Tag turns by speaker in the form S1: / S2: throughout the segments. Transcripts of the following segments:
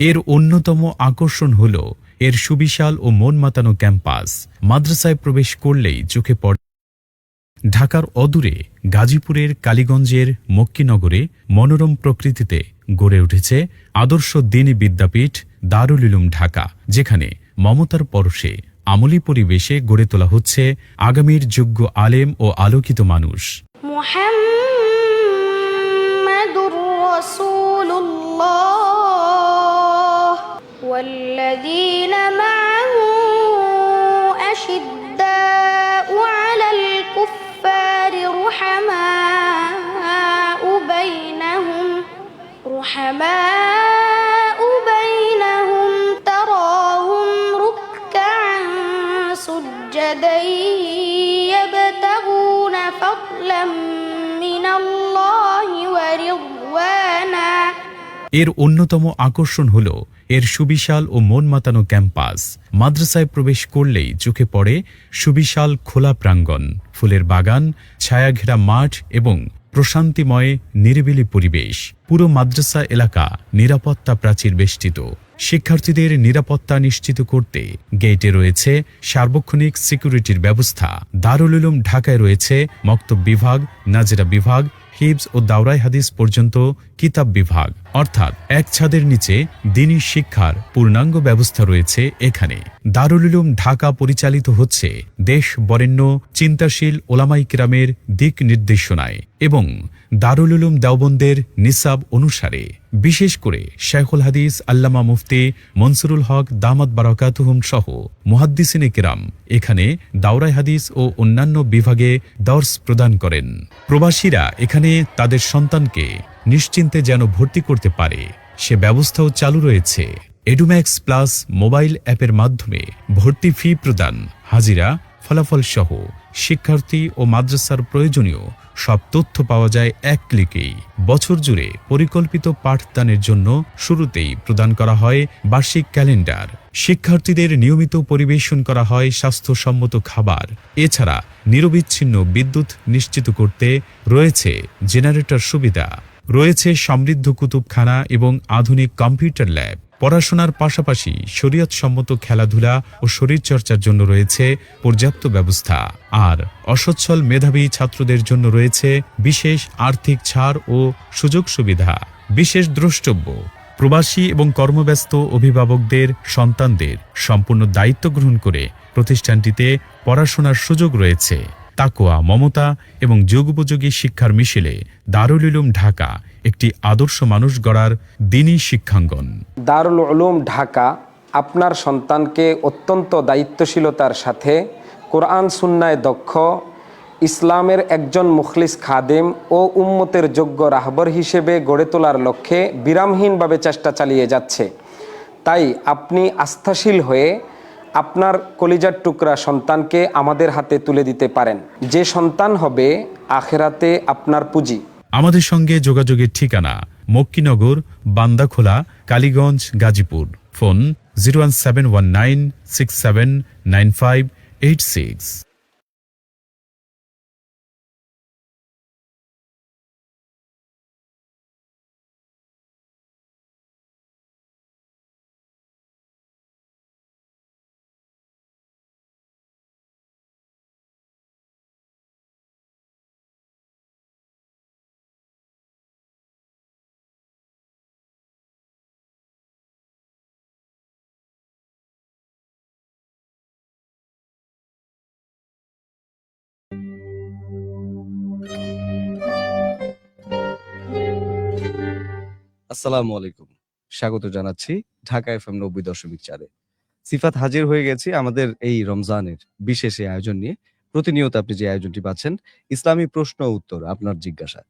S1: এর অন্যতম আকর্ষণ হল এর সুবিশাল ও মন মাতানো ক্যাম্পাস। মাদ্রাসায় প্রবেশ করলেই চোখে পড়ে ঢাকার অদূরে গাজীপুরের কালীগঞ্জের মক্কিনগরে মনোরম প্রকৃতিতে গড়ে উঠেছে আদর্শ দ্বীনি বিদ্যাপীঠ দারুল উলুম ঢাকা, যেখানে মমতার পরশে আমলি পরিবেশে গড়ে তোলা হচ্ছে আগামীর যোগ্য আলেম ও আলোকিত মানুষ।
S2: মুহাম্মাদুর রাসূলুল্লাহ ওয়াল্লাযীনা মা'আহু আশিদ্দাউ আলাল কুফফারি রুহামাউ বাইনাহুম তারাহুম রুকআন সুজ্জাদান ইয়াবতাগুনা ফাদলাম মিনাল্লাহি ওয়া রিদওয়ানা।
S1: এর অন্যতম আকর্ষণ হল এর সুবিশাল ও মন মাতানো ক্যাম্পাস। মাদ্রাসায় প্রবেশ করলেই চোখে পড়ে সুবিশাল খোলা প্রাঙ্গণ, ফুলের বাগান, ছায়াঘেরা মাঠ এবং প্রশান্তিময় নিরিবিলি পরিবেশ। পুরো মাদ্রাসা এলাকা নিরাপত্তা প্রাচীর বেষ্টিত। শিক্ষার্থীদের নিরাপত্তা নিশ্চিত করতে গেটে রয়েছে সার্বক্ষণিক সিকিউরিটির ব্যবস্থা। দারুল উলুম ঢাকায় রয়েছে মক্তব বিভাগ, নাজেরা বিভাগ, হিফজ ও দাওরাই হাদিস পর্যন্ত কিতাব বিভাগ, অর্থাৎ এক ছাদের নিচে দ্বীনি শিক্ষার পূর্ণাঙ্গ ব্যবস্থা রয়েছে এখানে। দারুল উলুম ঢাকা পরিচালিত হচ্ছে দেশ বরেণ্য চিন্তাশীল ওলামায়ে কিরামের দিক নির্দেশনায় এবং দারুল উলুম দেওবন্দের নিসাব অনুসারে। বিশেষ করে শাইখুল হাদিস আল্লামা মুফতি মনসুরুল হক দামাত বারাকাতুহুম সহ মুহাদ্দিসিনে কিরাম এখানে দাওরাই হাদিস ও অন্যান্য বিভাগে দর্স প্রদান করেন। প্রবাসীরা এখানে তাদের সন্তানকে নিশ্চিন্তে যেন ভর্তি করতে পারে সে ব্যবস্থাও চালু রয়েছে। এডুম্যাক্স প্লাস মোবাইল অ্যাপের মাধ্যমে ভর্তি ফি প্রদান, হাজিরা, ফলাফল সহ শিক্ষার্থী ও মাদ্রাসার প্রয়োজনীয় সব তথ্য পাওয়া যায় এক ক্লিকেই। বছর জুড়ে পরিকল্পিত পাঠদানের জন্য শুরুতেই প্রদান করা হয় বার্ষিক ক্যালেন্ডার। শিক্ষার্থীদের নিয়মিত পরিবেশন করা হয় স্বাস্থ্যসম্মত খাবার। এছাড়া নিরবিচ্ছিন্ন বিদ্যুৎ নিশ্চিত করতে রয়েছে জেনারেটর সুবিধা। রয়েছে সমৃদ্ধ কুতুবখানা এবং আধুনিক কম্পিউটার ল্যাব। পড়াশোনার পাশাপাশি শরীয়তসম্মত খেলাধুলা ও শরীরচর্চার জন্য রয়েছে পর্যাপ্ত ব্যবস্থা। আর অসচ্ছল মেধাবী ছাত্রদের জন্য রয়েছে বিশেষ আর্থিক ছাড় ও সুযোগ সুবিধা। বিশেষ দ্রষ্টব্য, প্রবাসী এবং কর্মব্যস্ত অভিভাবকদের সন্তানদের সম্পূর্ণ দায়িত্ব গ্রহণ করে প্রতিষ্ঠানটিতে পড়াশোনার সুযোগ রয়েছে। তাকওয়া, মমতা এবং যুগোপযোগী শিক্ষার মিশেলে দারুল উলুম ঢাকা একটি আদর্শ মানুষ গড়ার দ্বীনি শিক্ষাঙ্গন।
S3: দারুল উলুম ঢাকা আপনার সন্তানকে অত্যন্ত দায়িত্বশীলতার সাথে কোরআন সুন্নায় দক্ষ, ইসলামের একজন মুখলিস খাদেম ও উম্মতের যোগ্য রাহবর হিসেবে গড়ে তোলার লক্ষ্যে বিরামহীনভাবে চেষ্টা চালিয়ে যাচ্ছে। তাই আপনি আস্থাশীল হয়ে আপনার কলিজার টুকরা সন্তানকে আমাদের হাতে তুলে দিতে পারেন। যে সন্তান হবে আখেরাতে আপনার পুঁজি।
S1: আমাদের সঙ্গে যোগাযোগের ঠিকানা মক্কিনগর, বান্দাখোলা, কালীগঞ্জ, গাজীপুর। ফোন 01719679586।
S4: আসসালামু আলাইকুম, স্বাগত জানাচ্ছি ঢাকা এফএম 90.4-এ। সিফাত হাজির হয়ে গেছি আমাদের এই রমজানের বিশেষ এই আয়োজন নিয়ে। প্রতিনিয়ত আপনি যে আয়োজনটি পাচ্ছেন, ইসলামী প্রশ্ন ও উত্তর আপনার জিজ্ঞাসা,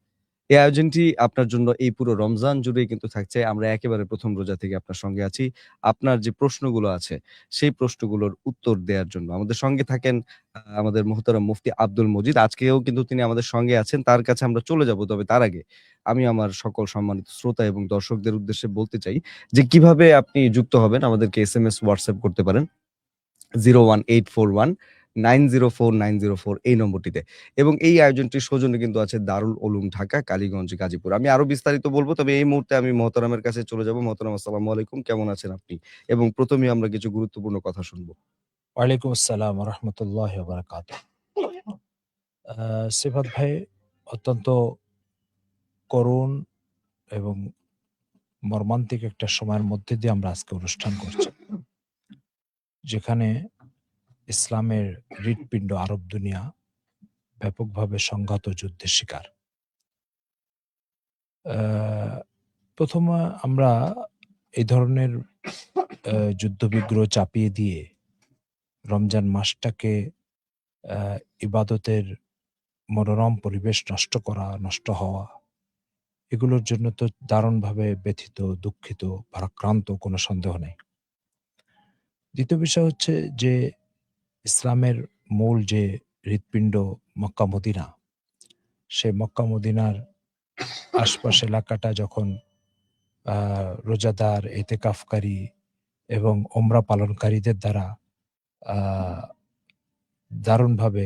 S4: এই আয়োজনটি আপনার জন্য এই পুরো রমজান জুড়েই কিন্তু থাকছে। আমরা একেবারে প্রথম রোজা থেকে আপনার সঙ্গে আছি। আপনার যে প্রশ্নগুলো আছে সেই প্রশ্নগুলোর উত্তর দেওয়ার জন্য আমাদের সঙ্গে থাকেন আমাদের মোহতারাম মুফতি আব্দুল মজিদ। আজকেও কিন্তু তিনি আমাদের সঙ্গে আছেন, তার কাছে আমরা চলে যাব। তবে তার আগে আমি আমার সকল সম্মানিত শ্রোতা এবং দর্শকদের উদ্দেশ্যে বলতে চাই যে কিভাবে আপনি যুক্ত হবেন। আমাদেরকে SMS হোয়াটসঅ্যাপ করতে পারেন 01841 904904 এই নম্বরটিতে। এবং এই আয়োজনটির সৌজন্যে কিন্তু আছে দারুল উলুম ঢাকা, কালীগঞ্জ, গাজীপুর। আমি আরো বিস্তারিত বলব, তবে এই মুহূর্তে আমি মোহতারামের কাছে চলে যাব। মোহতারাম, আসসালামু আলাইকুম। কেমন আছেন আপনি? এবং ১ম এই আমরা কিছু গুরুত্বপূর্ণ কথা শুনব।
S5: ওয়ালাইকুম আসসালাম রহমতুল্লাহ বারাকাত। সিফাত ভাই, অত্যন্ত করুণ এবং মর্মান্তিক একটা সময়ের মধ্যে দিয়ে আমরা আজকে অনুষ্ঠান করছি, যেখানে ইসলামের হৃৎপিণ্ড আরব দুনিয়া ব্যাপকভাবে সংঘাত ও যুদ্ধের শিকার। প্রথমে আমরা এই ধরনের যুদ্ধবিগ্রহ চাপিয়ে দিয়ে রমজান মাসটাকে ইবাদতের মনোরম পরিবেশ নষ্ট হওয়া, এগুলোর জন্য তো দারুণভাবে ব্যথিত, দুঃখিত, ভারাক্রান্ত, কোনো সন্দেহ নেই। দ্বিতীয় বিষয় হচ্ছে যে ইসলামের মূল যে হৃৎপিণ্ড মক্কা মদিনা, সেই মক্কা মদিনার আশপাশ এলাকাটা যখন রোজাদার, এতেকাফকারী এবং ওমরা পালনকারীদের দ্বারা দারুণভাবে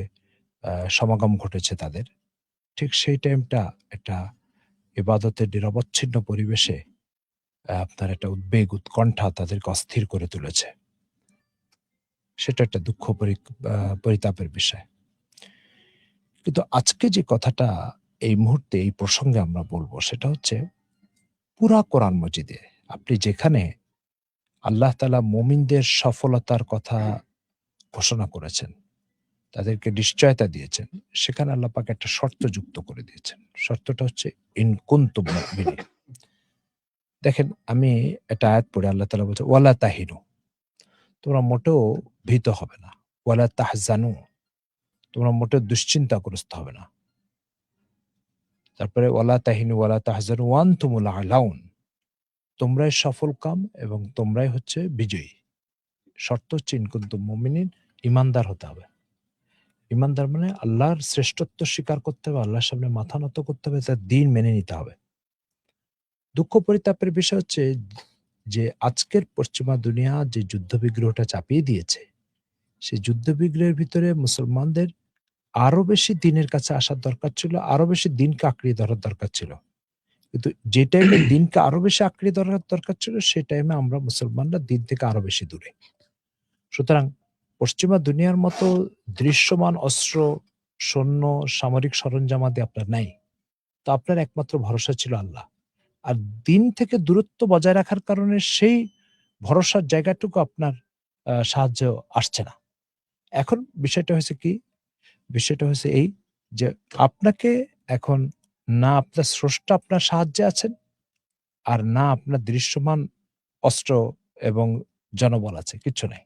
S5: সমাগম ঘটেছে তাদের, ঠিক সেই টাইমটা একটা ইবাদতের নিরবচ্ছিন্ন পরিবেশে আপনার একটা উদ্বেগ, উৎকণ্ঠা তাদেরকে অস্থির করে তুলেছে। সেটা একটা দুঃখ পরিতাপের বিষয়। কিন্তু আজকে যে কথাটা এই মুহূর্তে এই প্রসঙ্গে আমরা বলবো, সেটা হচ্ছে পুরা কোরআন মজিদে আপনি যেখানে আল্লাহ তাআলা মুমিনদের সফলতার কথা ঘোষণা করেছেন, তাদেরকে নিশ্চয়তা দিয়েছেন, সেখানে আল্লাহ পাক একটা শর্ত যুক্ত করে দিয়েছেন। শর্তটা হচ্ছে ইন কুনতুম মুমিনিন। দেখেন, আমি একটা আয়াত পড়ে আল্লাহ তাআলা বলছে ওয়ালা তাহিনু, তোমরা মোটেও ভীত হবে না, ওয়ালা তাহজানু, তোমরা মোটেও দুশ্চিন্তাগ্রস্ত হবে না। তারপরে ওয়ালা তাহিনু ওয়ালা তাহজানু ওয়া আনতুমুল আলাউন, তোমরাই সফল কাম এবং তোমরাই হচ্ছে বিজয়ী। শর্ত হচ্ছে ইন কুনতুম মুমিনিন, ইমানদার হতে হবে। ইমানদার মানে আল্লাহর শ্রেষ্ঠত্ব স্বীকার করতে হবে, আল্লাহর সামনে মাথা নত করতে হবে, তার দ্বীন মেনে নিতে হবে। দুঃখ পরিতাপের বিষয় হচ্ছে যে আজকের পশ্চিমা দুনিয়া যে যুদ্ধ বিগ্রহটা চাপিয়ে দিয়েছে, সেই যুদ্ধ বিগ্রহের ভিতরে মুসলমানদের আরো বেশি দিনের কাছে আসার দরকার ছিল, আরো বেশি দিনকে আঁকড়িয়ে ধরার দরকার ছিল। কিন্তু যে টাইমে দিনকে আরো বেশি আঁকড়িয়ে ধরার দরকার ছিল, সেই টাইমে আমরা মুসলমানরা দিন থেকে আরো বেশি দূরে। সুতরাং পশ্চিমা দুনিয়ার মতো দৃশ্যমান অস্ত্র, সৈন্য, সামরিক সরঞ্জামাদি আপনার নাই, তো আপনার একমাত্র ভরসা ছিল আল্লাহ। আর দিন থেকে দূরত্ব বজায় রাখার কারণে সেই ভরসার জায়গাটুকু আপনার সাহায্য আসছে না। এখন বিষয়টা হয়েছে কি? বিষয়টা হয়েছে এই যে আপনাকে এখন না আপনার স্রষ্টা আপনার সাহায্যে আছেন, আর না আপনার দৃশ্যমান অস্ত্র এবং জনবল আছে, কিচ্ছু নাই।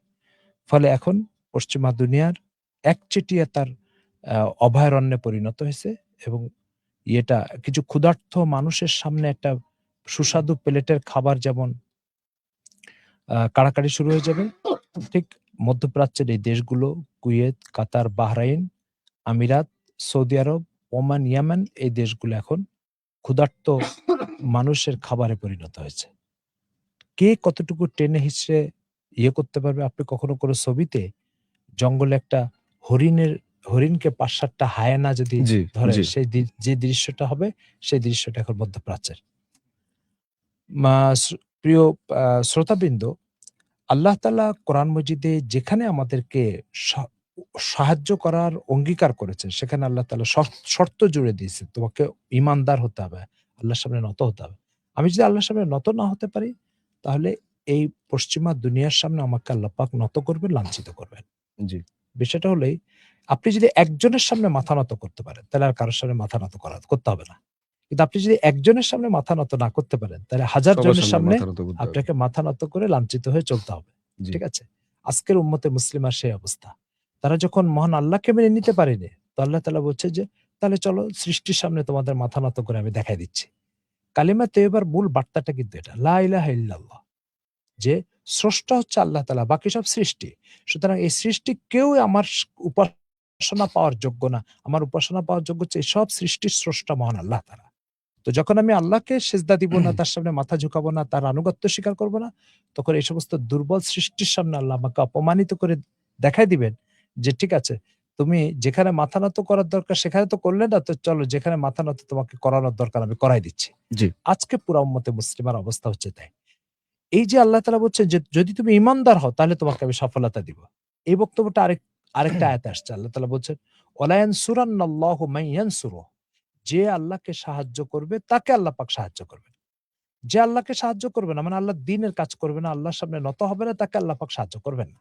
S5: ফলে এখন পশ্চিমা দুনিয়ার একচেটিয়া তার অভয়ারণ্যে পরিণত হয়েছে এবং এটা কিছু ক্ষুধার্ত মানুষের সামনে একটা সুস্বাদু প্লেটের খাবার যেমন কাড়াকাড়ি শুরু হয়ে যাবে, ঠিক মধ্যপ্রাচ্যের এই দেশগুলো, কুয়েত, কাতার, বাহরাইন, আমিরাত, সৌদি আরব, ওমান, ইয়ামান, এই দেশগুলো এখন ক্ষুধার্ত মানুষের খাবারে পরিণত হয়েছে। কে কতটুকু টেনে হিচড়ে করতে পারবে? আপনি কখনো কোনো ছবিতে জঙ্গলে একটা হরিণকে ৫-৭টা হায়ানা যদি ধরে, সেই যে দৃশ্যটা হবে, সেই দৃশ্যটা এখন মধ্যপ্রাচ্যের। প্রিয় শ্রোতাবৃন্দ, আল্লাহ তাআলা কোরআন মজিদে যেখানে আমাদেরকে সাহায্য করার অঙ্গীকার করেছেন, সেখানে আল্লাহ তাআলা শর্ত জুড়ে দিয়েছে, তোমাকে ইমানদার হতে হবে, আল্লাহর সামনে নত হতে হবে। আমি যদি আল্লাহর সামনে নত না হতে পারি, তাহলে এই পশ্চিমা দুনিয়ার সামনে আমাকে আল্লাহ পাক নত করবেন, লাঞ্ছিত করবেন। বিষয়টা হলেই, আপনি যদি একজনের সামনে মাথা নত করতে পারেন, তাহলে আর কারোর সামনে মাথা নত করতে হবে না। কিন্তু আপনি যদি একজনের সামনে মাথা নত না করতে পারেন, তাহলে হাজার জনের সামনে আপনাকে মাথা নত করে লাঞ্ছিত হয়ে চলতে হবে। ঠিক আছে? আজকের উম্মতে মুসলিমার সেই অবস্থা। তারা যখন মহান আল্লাহকে মেনে নিতে পারেনি, তো আল্লাহ তাআলা বলছে যে তাহলে চলো সৃষ্টির সামনে তোমাদের মাথা নত করে আমি দেখাই দিচ্ছি। কালিমা তৈয়বার মূল বার্তাটা কিন্তু এটা, লা ইলাহা ইল্লাল্লাহ, যে স্রষ্টা হচ্ছে আল্লাহ তাআলা, বাকি সব সৃষ্টি। সুতরাং এই সৃষ্টি কেউ আমার উপাসনা পাওয়ার যোগ্য না। আমার উপাসনা পাওয়ার যোগ্য হচ্ছে সব সৃষ্টির স্রষ্টা মহান আল্লাহ তাআলা। তো যখন আমি আল্লাহকে সিজদা দিব না, তার সামনে মাথা ঝুঁকাবো না, তার আনুগত্য স্বীকার করবো না, তখন এই সমস্ত দুর্বল সৃষ্টির সামনে আল্লাহ আমাকে অপমানিত করে দেখাই দিবেন যে ঠিক আছে, তুমি যেখানে মাথা নত করার দরকার সেখানে তো করলে না, তো চলো যেখানে মাথা নত তোমাকে করানোর দরকার আমি করাই দিচ্ছি।
S4: জি।
S5: আজকে পুরা উম্মতে মুসলিমার অবস্থা হচ্ছে তাই। এই যে আল্লাহ তাআলা বলছেন যে যদি তুমি ঈমানদার হও তাহলে তোমাকে আমি সফলতা দিব। এই বক্তব্যটা আরেকটা আয়াতে আসছে। আল্লাহ তাআলা বলছেন, ওয়ালা ইয়ানসুরান্নাল্লাহু মান ইয়ানসুরুহু, যে আল্লাহকে সাহায্য করবে তাকে আল্লাহ পাক সাহায্য করবেন। যে আল্লাহকে সাহায্য করবে না, মানে আল্লাহর দ্বীনের কাজ করবে না, আল্লাহর সামনে নত হবে না, তাকে আল্লাহ পাক সাহায্য করবেন না।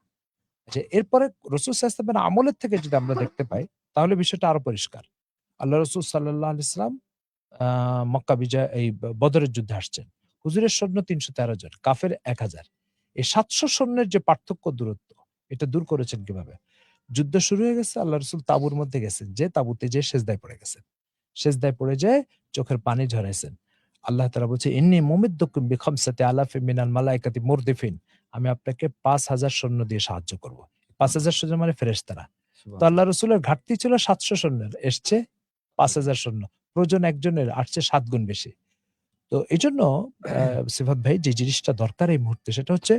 S5: যে এরপরে রাসূল সাল্লাল্লাহু আলাইহি ওয়াসাল্লামের আমলের থেকে যদি আমরা দেখতে পাই তাহলে বিষয়টা আরো পরিষ্কার। আল্লাহ রাসূল সাল্লাল্লাহু আলাইহি সাল্লাম আ মক্কা বিজয় এই বদরের যুদ্ধে আসছেন। হুজুরের সৈন্য ৩১৩ জন, কাফের ১,০০০। এই ৭০০ সৈন্যের যে পার্থক্য দূরত্ব, এটা দূর করেছেন কিভাবে? যুদ্ধ শুরু হয়ে গেছে, আল্লাহ রাসূল তাঁবুর মধ্যে গেছেন, যে তাঁবুতে যেয়ে সেজদায় পড়ে গেছেন। সেজদায় পড়ে যেয়ে চোখের পানি ঝরাইছেন। আল্লাহ তাআলা বলছে, ইন্নী মুমিদ্দুকুম বিখামসাতি আলাফিন মিনাল মালাইকাতি মুরদিফিন, আমি আপনাকে ৫,০০০ সৈন্য দিয়ে সাহায্য করব। ৫,০০০ সৈন্য মানে ফেরেশতারা। তো আল্লাহ রাসূলের ঘাটতি ছিল ৭০০ সৈন্যের, এসছে ৫,০০০ সৈন্য। প্রয়োজন একজনের, আসছে ৭ গুণ বেশি। তো এজন্য সিফাত ভাই যে জিনিসটা দরকার এই মুহূর্তে সেটা হচ্ছে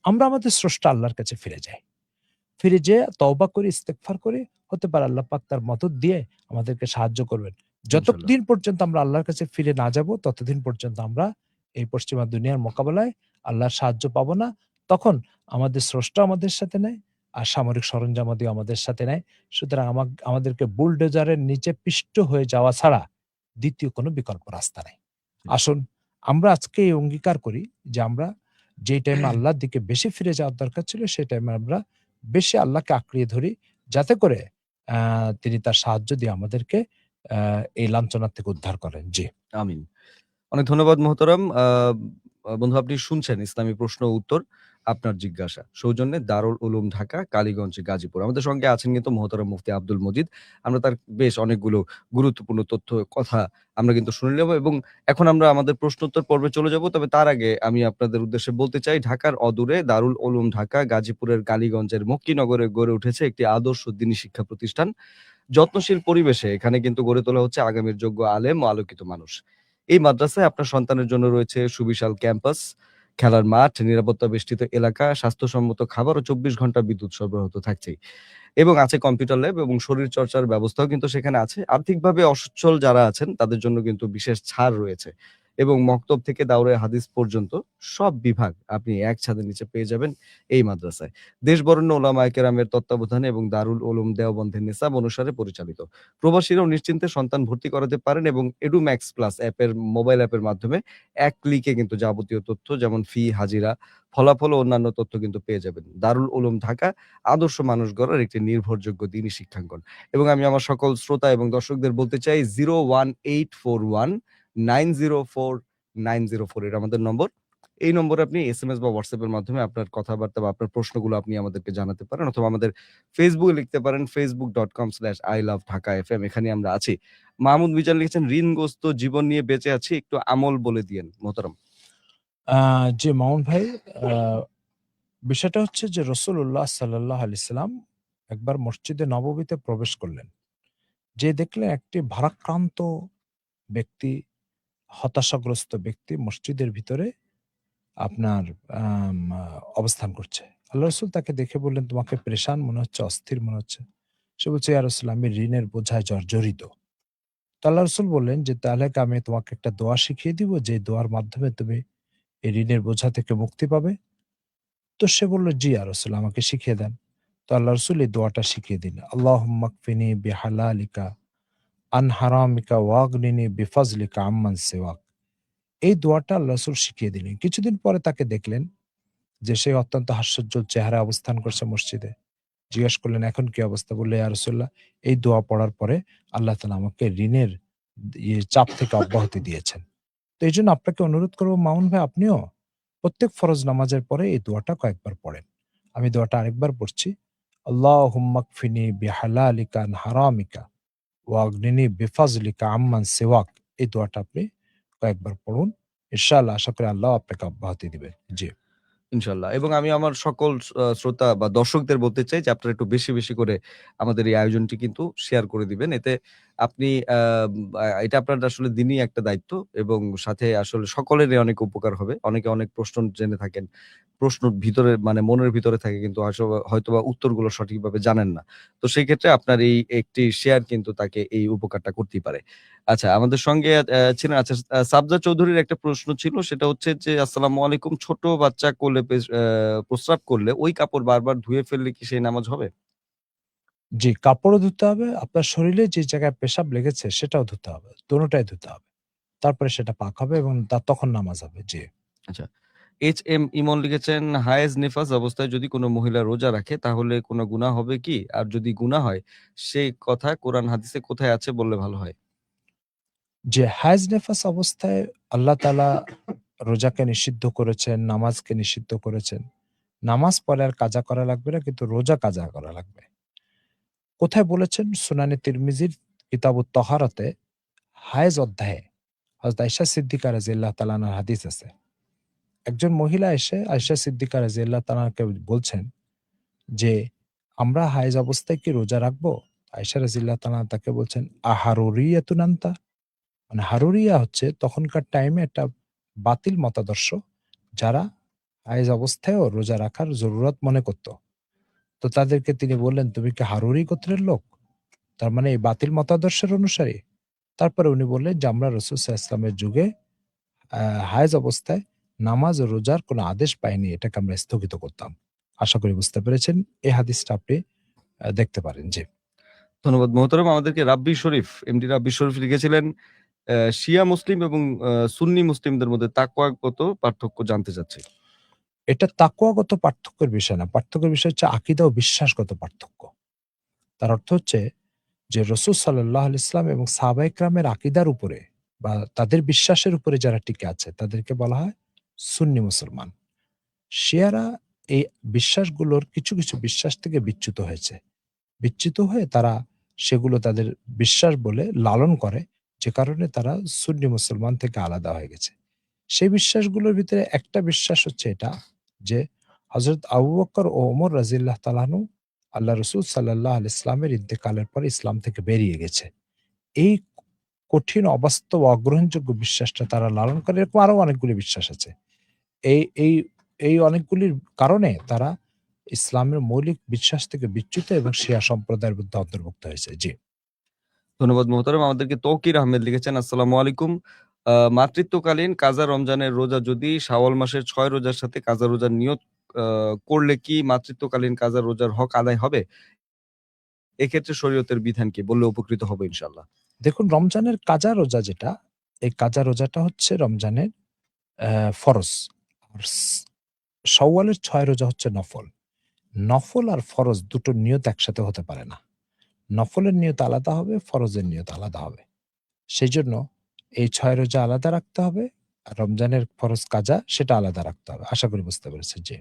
S5: আমরা আমাদের স্রষ্টা আল্লাহর কাছে ফিরে যাই। ফিরে যেয়ে তওবা করি, ইস্তেগফার করি। হতে পারে আল্লাহ পাক তার মদদ দিয়ে আমাদেরকে সাহায্য করবেন।
S4: ইনশাআল্লাহ।
S5: যতদিন পর্যন্ত আমরা আল্লাহর কাছে ফিরে না যাব ততদিন পর্যন্ত আমরা এই পশ্চিমা দুনিয়ার মোকাবেলায় আল্লাহর সাহায্য পাবো না। তখন আমাদের স্রষ্টা আমাদের সাথে নেয়, আর সামরিক সরঞ্জামাদিও আমাদের সাথে নেয়। সুতরাং আমাদেরকে বুলডোজারের নিচে পিষ্ট হয়ে যাওয়া ছাড়া দ্বিতীয় কোনো বিকল্প রাস্তা নাই। আসুন আমরা আজকে এই অঙ্গীকার করি যে আমরা যেই টাইমে আল্লাহর দিকে বেশি ফিরে যাওয়ার দরকার ছিল সেই টাইমে আমরা বেশি আল্লাহকে আঁকড়িয়ে ধরি, যাতে করে তিনি তার সাহায্য দিয়ে আমাদেরকে এই লাঞ্ছনা থেকে উদ্ধার করেন। জি।
S4: আমিন। অনেক ধন্যবাদ মোহতারাম। বন্ধু, আপনি শুনছেন ইসলামী প্রশ্ন ও উত্তর, আপনার জিজ্ঞাসা। সৌজন্যে দারুল উলুম ঢাকা, কালীগঞ্জ, গাজীপুর। আমাদের সঙ্গে আছেন কিন্তু মোহতারাম মুফতি আব্দুল মজিদ। আমরা তার বেশ অনেকগুলো গুরুত্বপূর্ণ তথ্য, কথা আমরা কিন্তু শুনে নেব এবং এখন আমরা আমাদের প্রশ্নোত্তর পর্বে চলে যাব। তবে তার আগে আমি আপনাদের উদ্দেশ্যে বলতে চাই, ঢাকার অদূরে দারুল উলুম ঢাকা, গাজীপুরের কালীগঞ্জের মক্কিনগরে গড়ে উঠেছে একটি আদর্শ দ্বীনী শিক্ষা প্রতিষ্ঠান। যত্নশীল পরিবেশে এখানে কিন্তু গড়ে তোলা হচ্ছে আগামীর যোগ্য আলেম ও আলোকিত মানুষ। এই মাদ্রাসায় আপনার সন্তানের জন্য রয়েছে সুবিশাল ক্যাম্পাস, খেলার মাঠ, নিরাপত্তা বেষ্টিত এলাকা, স্বাস্থ্যসম্মত খাবার ও ২৪ ঘন্টা বিদ্যুৎ সরবরাহ তো থাকছেই। এবং আছে কম্পিউটার ল্যাব এবং শরীর চর্চার ব্যবস্থাও কিন্তু সেখানে আছে। আর্থিকভাবে অসচ্ছল যারা আছেন তাদের জন্য কিন্তু বিশেষ ছাড় রয়েছে। এবং মক্তব থেকে দাওরে হাদিস পর্যন্ত সব বিভাগ আপনি এক ছাদের নিচে পেয়ে যাবেন এই মাদ্রাসায়। দেশ বরেণ্য ওলামায়ে কেরামের তত্ত্বাবধানে এবং দারুল উলুম দেওবন্দের নিসাব অনুসারে পরিচালিত। প্রবাসীরাও নিশ্চিন্তে সন্তান ভর্তি করাতে পারেন এবং এডুম্যাক্স প্লাস অ্যাপের, মোবাইল অ্যাপের মাধ্যমে এক ক্লিকে কিন্তু যাবতীয় তথ্য যেমন ফি, হাজিরা, ফলাফল ও অন্যান্য তথ্য কিন্তু পেয়ে যাবেন। দারুল উলুম ঢাকা আদর্শ মানুষ গড়ার একটি নির্ভরযোগ্য দ্বীনী শিক্ষাঙ্গন। এবং আমি আমার সকল শ্রোতা এবং দর্শকদের বলতে চাই, 01841904904 এর আমাদের নম্বর। এই নম্বরে আপনি এসএমএস বা হোয়াটসঅ্যাপ এর মাধ্যমে আপনার কথাবার্তা বা আপনার প্রশ্নগুলো আপনি আমাদেরকে জানাতে পারেন, অথবা আমাদের ফেসবুকে লিখতে পারেন, facebook.com/ilovedhakafm। এখানে আমরা আছি। মাহমুদ মিজান লিখেছেন, ঋণগ্রস্ত জীবন নিয়ে বেঁচে আছি, একটু আমল বলে দিয়েন মোহতারাম।
S5: জি মামুন ভাই, আ বিষয়টা হচ্ছে যে রাসূলুল্লাহ সাল্লাল্লাহু আলাইহি সাল্লাম একবার মসজিদে নববীতে প্রবেশ করলেন। যে দেখলেন একটি ভারাক্রান্ত ব্যক্তি, হতাশাগ্রস্ত ব্যক্তি মসজিদের ভিতরে আপনার আম আ অবস্থান করছে। আল্লাহ রাসূল তাকে দেখে বললেন, "তোমাকে পেরেশান মনে হচ্ছে, অস্থির মনে হচ্ছে?" সে বলছে, "ইয়া রাসূল, আমি ঋণের বোঝায় জর্জরিত।" তো আল্লাহ রাসূল বললেন যে, "তাহলে কি আমি তোমাকে একটা দোয়া শিখিয়ে দিব, যে দোয়ার মাধ্যমে তুমি এই ঋণের বোঝা থেকে মুক্তি পাবে?" তো সে বলল, "জি ইয়া রাসূল, আমাকে শিখিয়ে দেন।" তো আল্লাহ রাসূল এই দোয়াটা শিখিয়ে দিলেন। আল্লাহুম্মা কফিনি বিহালালিকা আন হারামিকা ওয়াগনিনি বিফাজলিকা আম্মান সিওয়াক। এই দোয়াটা আল্লাহ রাসূল শিখিয়ে দিলেন। কিছুদিন পরে তাকে দেখলেন যে সে অত্যন্ত হাস্যোজ্জ্বল চেহারায় অবস্থান করছে মসজিদে। জিজ্ঞেস করলেন, "এখন কি অবস্থা?" বলল, "ইয়া রাসূলুল্লাহ, এই দোয়া পড়ার পরে আল্লাহ তাআলা আমাকে ঋণের চাপ থেকে অব্যাহতি দিয়েছেন।" তো এইজন্য আপনাকে অনুরোধ করব মামুন ভাই, আপনিও প্রত্যেক ফরজ নামাজের পরে এই দোয়াটা কয়েকবার পড়েন। আমি দোয়াটা আরেকবার পড়ছি। আল্লাহুম্মা কফিনি বিহালালিকা আন হারামিকা ওয়াগনিনি বিফাজলিকা আম্মান সিওয়াক। এই দোয়াটা আপনি কয়েকবার পড়ুন। ইনশাআল্লাহ আশা করি আল্লাহ আপনাকে অব্যাহতি দিবেন। জি।
S4: ইনশাআল্লাহ। এবং আমি আমার সকল শ্রোতা বা দর্শকদের বলতে চাই যে আপনারা একটু বেশি, বেশি করে আমাদের এই আয়োজনটি কিন্তু শেয়ার করে দিবেন। এতে আপনি এটা আপনার আসলে দিনই একটা দায়িত্ব এবং সাথে আসলে সকলেরই অনেক উপকার হবে। অনেকে অনেক প্রশ্ন জেনে থাকেন। প্রশ্ন ভিতরে মানে মনের ভিতরে থাকে কিন্তু হয়তোবা উত্তরগুলো সঠিকভাবে জানেন না। তো সেই ক্ষেত্রে আপনার এই একটি শেয়ার কিন্তু তাকে এই উপকারটা করতেই পারে। আচ্ছা, আমাদের সঙ্গে ছিলেন আচ্ছা সাবজা চৌধুরীর একটা প্রশ্ন ছিল সেটা হচ্ছে যে, "আসসালামু আলাইকুম। ছোট বাচ্চা কোলে প্রস্রাব করলে ওই কাপড় বারবার ধুয়ে ফেললে কি সেই নামাজ হবে?"
S5: জি, কাপড়ও ধুতে হবে। আপনার শরীরে যে জায়গায় পেশাব লেগেছে সেটাও ধুতে হবে। দোনোটাই ধুতে হবে। তারপরে সেটা পাক হবে এবং তখন নামাজ হবে। জি।
S4: আচ্ছা। এইচ.এম. ইমন লিখেছেন, "হায়েজ নিফাস অবস্থায় যদি কোনো মহিলা রোজা রাখে তাহলে কোনো গুনাহ হবে কি? আর যদি গুনাহ হয় সেই কথা কোরআন হাদিসে কোথায় আছে বললে ভালো হয়?"
S5: যে হায়েজ নেফাস অবস্থায় আল্লাহ তাআলা রোজাকে নিষিদ্ধ করেছেন, নামাজকে নিষিদ্ধ করেছেন। নামাজ পড়ে আর কাজা করা লাগবে না কিন্তু রোজা কাজা করা লাগবে। কোথায় বলেছেন? সুনানে তিরমিজির কিতাবুত তহারাতে হায়েজ অধ্যায়ে হযরত আয়েশা সিদ্দিকা রাদিয়াল্লাহু তাআলা আনহার হাদিস আছে। একজন মহিলা এসে আয়েশা সিদ্দিকা রাদিয়াল্লাহু তাআলা আনহাকে বলছেন যে, "আমরা হায়েজ অবস্থায় কি রোজা রাখবো?" আয়েশা রাদিয়াল্লাহু তাআলা তাকে বলছেন, "আহারুরিয়াতুন আনতা?" মানে হারুরিয়া হচ্ছে তখনকার টাইমে একটা বাতিল মতাদর্শ যারা হায়েজ অবস্থায়ও রোজা রাখার জরুরত মনে করত। তো তাদেরকে তিনি বললেন, "তুমি কি হারুরি গোত্রের লোক? তার মানে এই বাতিল মতাদর্শের অনুসারী?" তারপরে উনি বললেন যে, "আমরা রাসূল সাল্লাল্লাহু আলাইহি ওয়াসাল্লামের যুগে হায়েজ অবস্থায় নামাজ ও রোজার কোনো আদেশ পাইনি। এটাকে আমরা স্থগিত করতাম।" আশা করি বুঝতে পেরেছেন। এই হাদিসটা আপনি দেখতে পারেন। জি।
S4: ধন্যবাদ মোহতারাম। আমাদেরকে রাব্বি শরীফ, এমডি রাব্বি শরীফ লিখেছিলেন, শিয়া মুসলিম এবং সুন্নি মুসলিমদের মধ্যে তাকওয়াগত পার্থক্য জানতে চাচ্ছি।
S5: এটা তাকওয়াগত পার্থক্যের বিষয় না। পার্থক্যের বিষয় হচ্ছে আকীদা ও বিশ্বাসগত পার্থক্য। তার অর্থ হচ্ছে যে রসুল সাল্লাহ ইসলাম এবং সাহাবা ইকরামের আকিদার উপরে বা তাদের বিশ্বাসের উপরে যারা টিকে আছে তাদেরকে বলা হয় সুন্নি মুসলমান। শিয়ারা এই বিশ্বাসগুলোর কিছু কিছু বিশ্বাস থেকে বিচ্যুত হয়েছে। বিচ্যুত হয়ে তারা সেগুলো তাদের বিশ্বাস বলে লালন করে, যে কারণে তারা সুন্নি মুসলমান থেকে আলাদা হয়ে গেছে। সেই বিশ্বাসগুলোর ভিতরে একটা বিশ্বাস হচ্ছে এটা যে হযরত আবু বকর ও ওমর রাদিয়াল্লাহু তাআলা আনহু আল্লাহ রাসূল সাল্লাল্লাহু আলাইহি ইসলামের ইন্তেকালের পর ইসলাম থেকে বেরিয়ে গেছে। এই কঠিন অবাস্তব অগ্রহণযোগ্য বিশ্বাসটা তারা লালন করে। এরকম আরো অনেকগুলি বিশ্বাস আছে। এই এই এই অনেকগুলির কারণে তারা ইসলামের মৌলিক বিশ্বাস থেকে বিচ্যুত এবং শিয়া সম্প্রদায়ের মধ্যে অন্তর্ভুক্ত হয়েছে। জি।
S4: ধন্যবাদ মোহতারাম। আমাদেরকে তৌকির আহমেদ লিখেছেন, "আসসালামু আলাইকুম। মাতৃত্বকালীন কাজা রমজানের রোজা যদি শাওয়াল মাসের ৬ রোজার সাথে কাজা রোজার নিয়ত আ করলে কি মাতৃত্বকালীন কাজা রোজার হক আদায় হবে? এক্ষেত্রে শরীয়তের বিধান কি? বললে উপকৃত হব ইনশাআল্লাহ।"
S5: দেখুন, রমজানের কাজা রোজা যেটা, এই কাজা রোজাটা হচ্ছে রমজানের ফরজ। আর শাওয়ালের ৬ রোজা হচ্ছে নফল। নফল আর ফরজ দুটো নিয়ত একসাথে হতে পারে না। নফলের নিয়ত আলাদা হবে, ফরজের নিয়ত আলাদা হবে। সেজন্য এই ৬ রোজা আলাদা রাখতে হবে। আর রমজানের ফরজ কাজা সেটা আলাদা রাখতে হবে। আশা করি বুঝতে পেরেছেন। জি।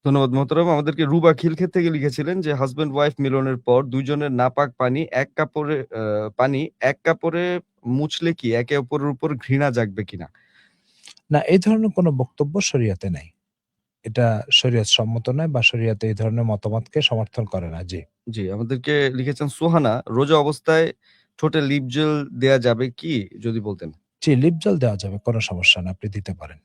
S4: ধন্যবাদ মোহতারাম। আমাদেরকে রুবা খিলক্ষেত থেকে লিখেছিলেন যে, "হাসব্যান্ড ওয়াইফ মিলনের পর ২ জনের নাপাক পানি এক কাপড়ে মুছলে কি একে অপরের উপর ঘৃণা জাগবে কিনা?"
S5: না, এই ধরনের কোনো বক্তব্য শরীয়তে নাই। এটা শরীয়ত সম্মত নয় বা শরীয়ত এই ধরনের মতামতকে সমর্থন করে না। জি।
S4: জি, আমাদেরকে লিখেছেন সোহানা, "রোজা অবস্থায় ঠোঁটে লিপ জেল দেয়া যাবে কি? যদি বলতেন।"
S5: জি, লিপ জল দেওয়া যাবে। কোনো সমস্যা না। আপনি দিতে পারেন।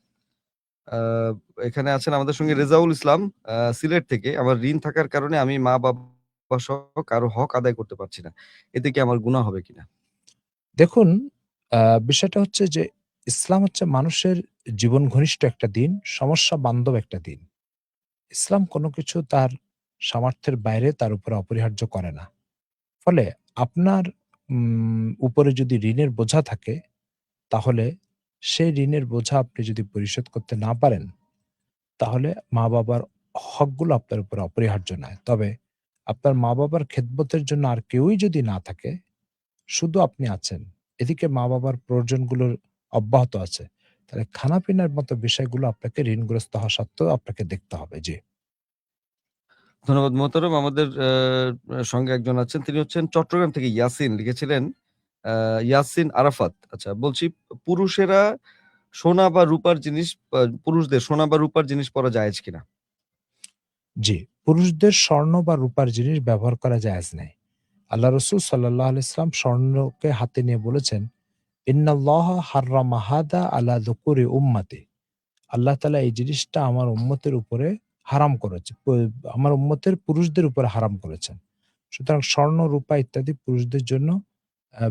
S4: আ এখানে আছেন আমাদের সঙ্গে রেজাউল ইসলাম সিলেট থেকে। "আমার ঋণ থাকার কারণে আমি মা-বাবা সহ কারো হক আদায় করতে পারছি না। এতে কি আমার গুনাহ হবে কিনা?"
S5: দেখুন, আ বিষয়টা হচ্ছে যে ইসলাম হচ্ছে মানুষের জীবন ঘনিষ্ঠ একটা দিন, সমস্যা বান্ধব একটা দিন। ইসলাম কোনো কিছু তার সামর্থ্যের বাইরে তার উপরে অপরিহার্য করে না। ফলে আপনার উপরে যদি ঋণের বোঝা থাকে, তাহলে সেই ঋণের বোঝা আপনি যদি পরিশোধ করতে না পারেন, তাহলে মা-বাবার হকগুলো আপনার উপরে অপরিহার্য নয়। তবে আপনার মা-বাবার খেদমতের জন্য আর কেউই যদি না থাকে, শুধু আপনি আছেন, এদিকে মা-বাবার প্রয়োজনগুলোর অব্যাহত আছে, তাহলে খানা-পিনার মতো বিষয়গুলো আপনাকে ঋণগ্রস্ত হওয়া সত্ত্বেও আপনাকে দেখতে হবে। জি।
S4: ধন্যবাদ মোহতারাম। আমাদের সঙ্গে একজন আছেন। তিনি হচ্ছেন চট্টগ্রাম থেকে ইয়াসিন লিখেছিলেন, আ ইয়াসিন আরাফাত। আচ্ছা, বলছি, পুরুষেরা সোনা বা রূপার জিনিস পুরুষদের সোনা বা রূপার জিনিস পরা জায়েজ কিনা?
S5: জি, পুরুষদের স্বর্ণ বা রূপার জিনিস ব্যবহার করা জায়েজ নাই। আল্লাহ রসুল সাল্লাহ আলাইসলাম স্বর্ণকে হাতে নিয়ে বলেছেন, ইন্নাল্লাহ হাররামা হাদা আলা যুকুরি উম্মতি। আল্লাহ তাআলা এই জিনিসটা আমার উম্মতের উপরে হারাম করেছে, আমার উম্মতের পুরুষদের উপরে হারাম করেছেন। সুতরাং স্বর্ণ, রূপা ইত্যাদি পুরুষদের জন্য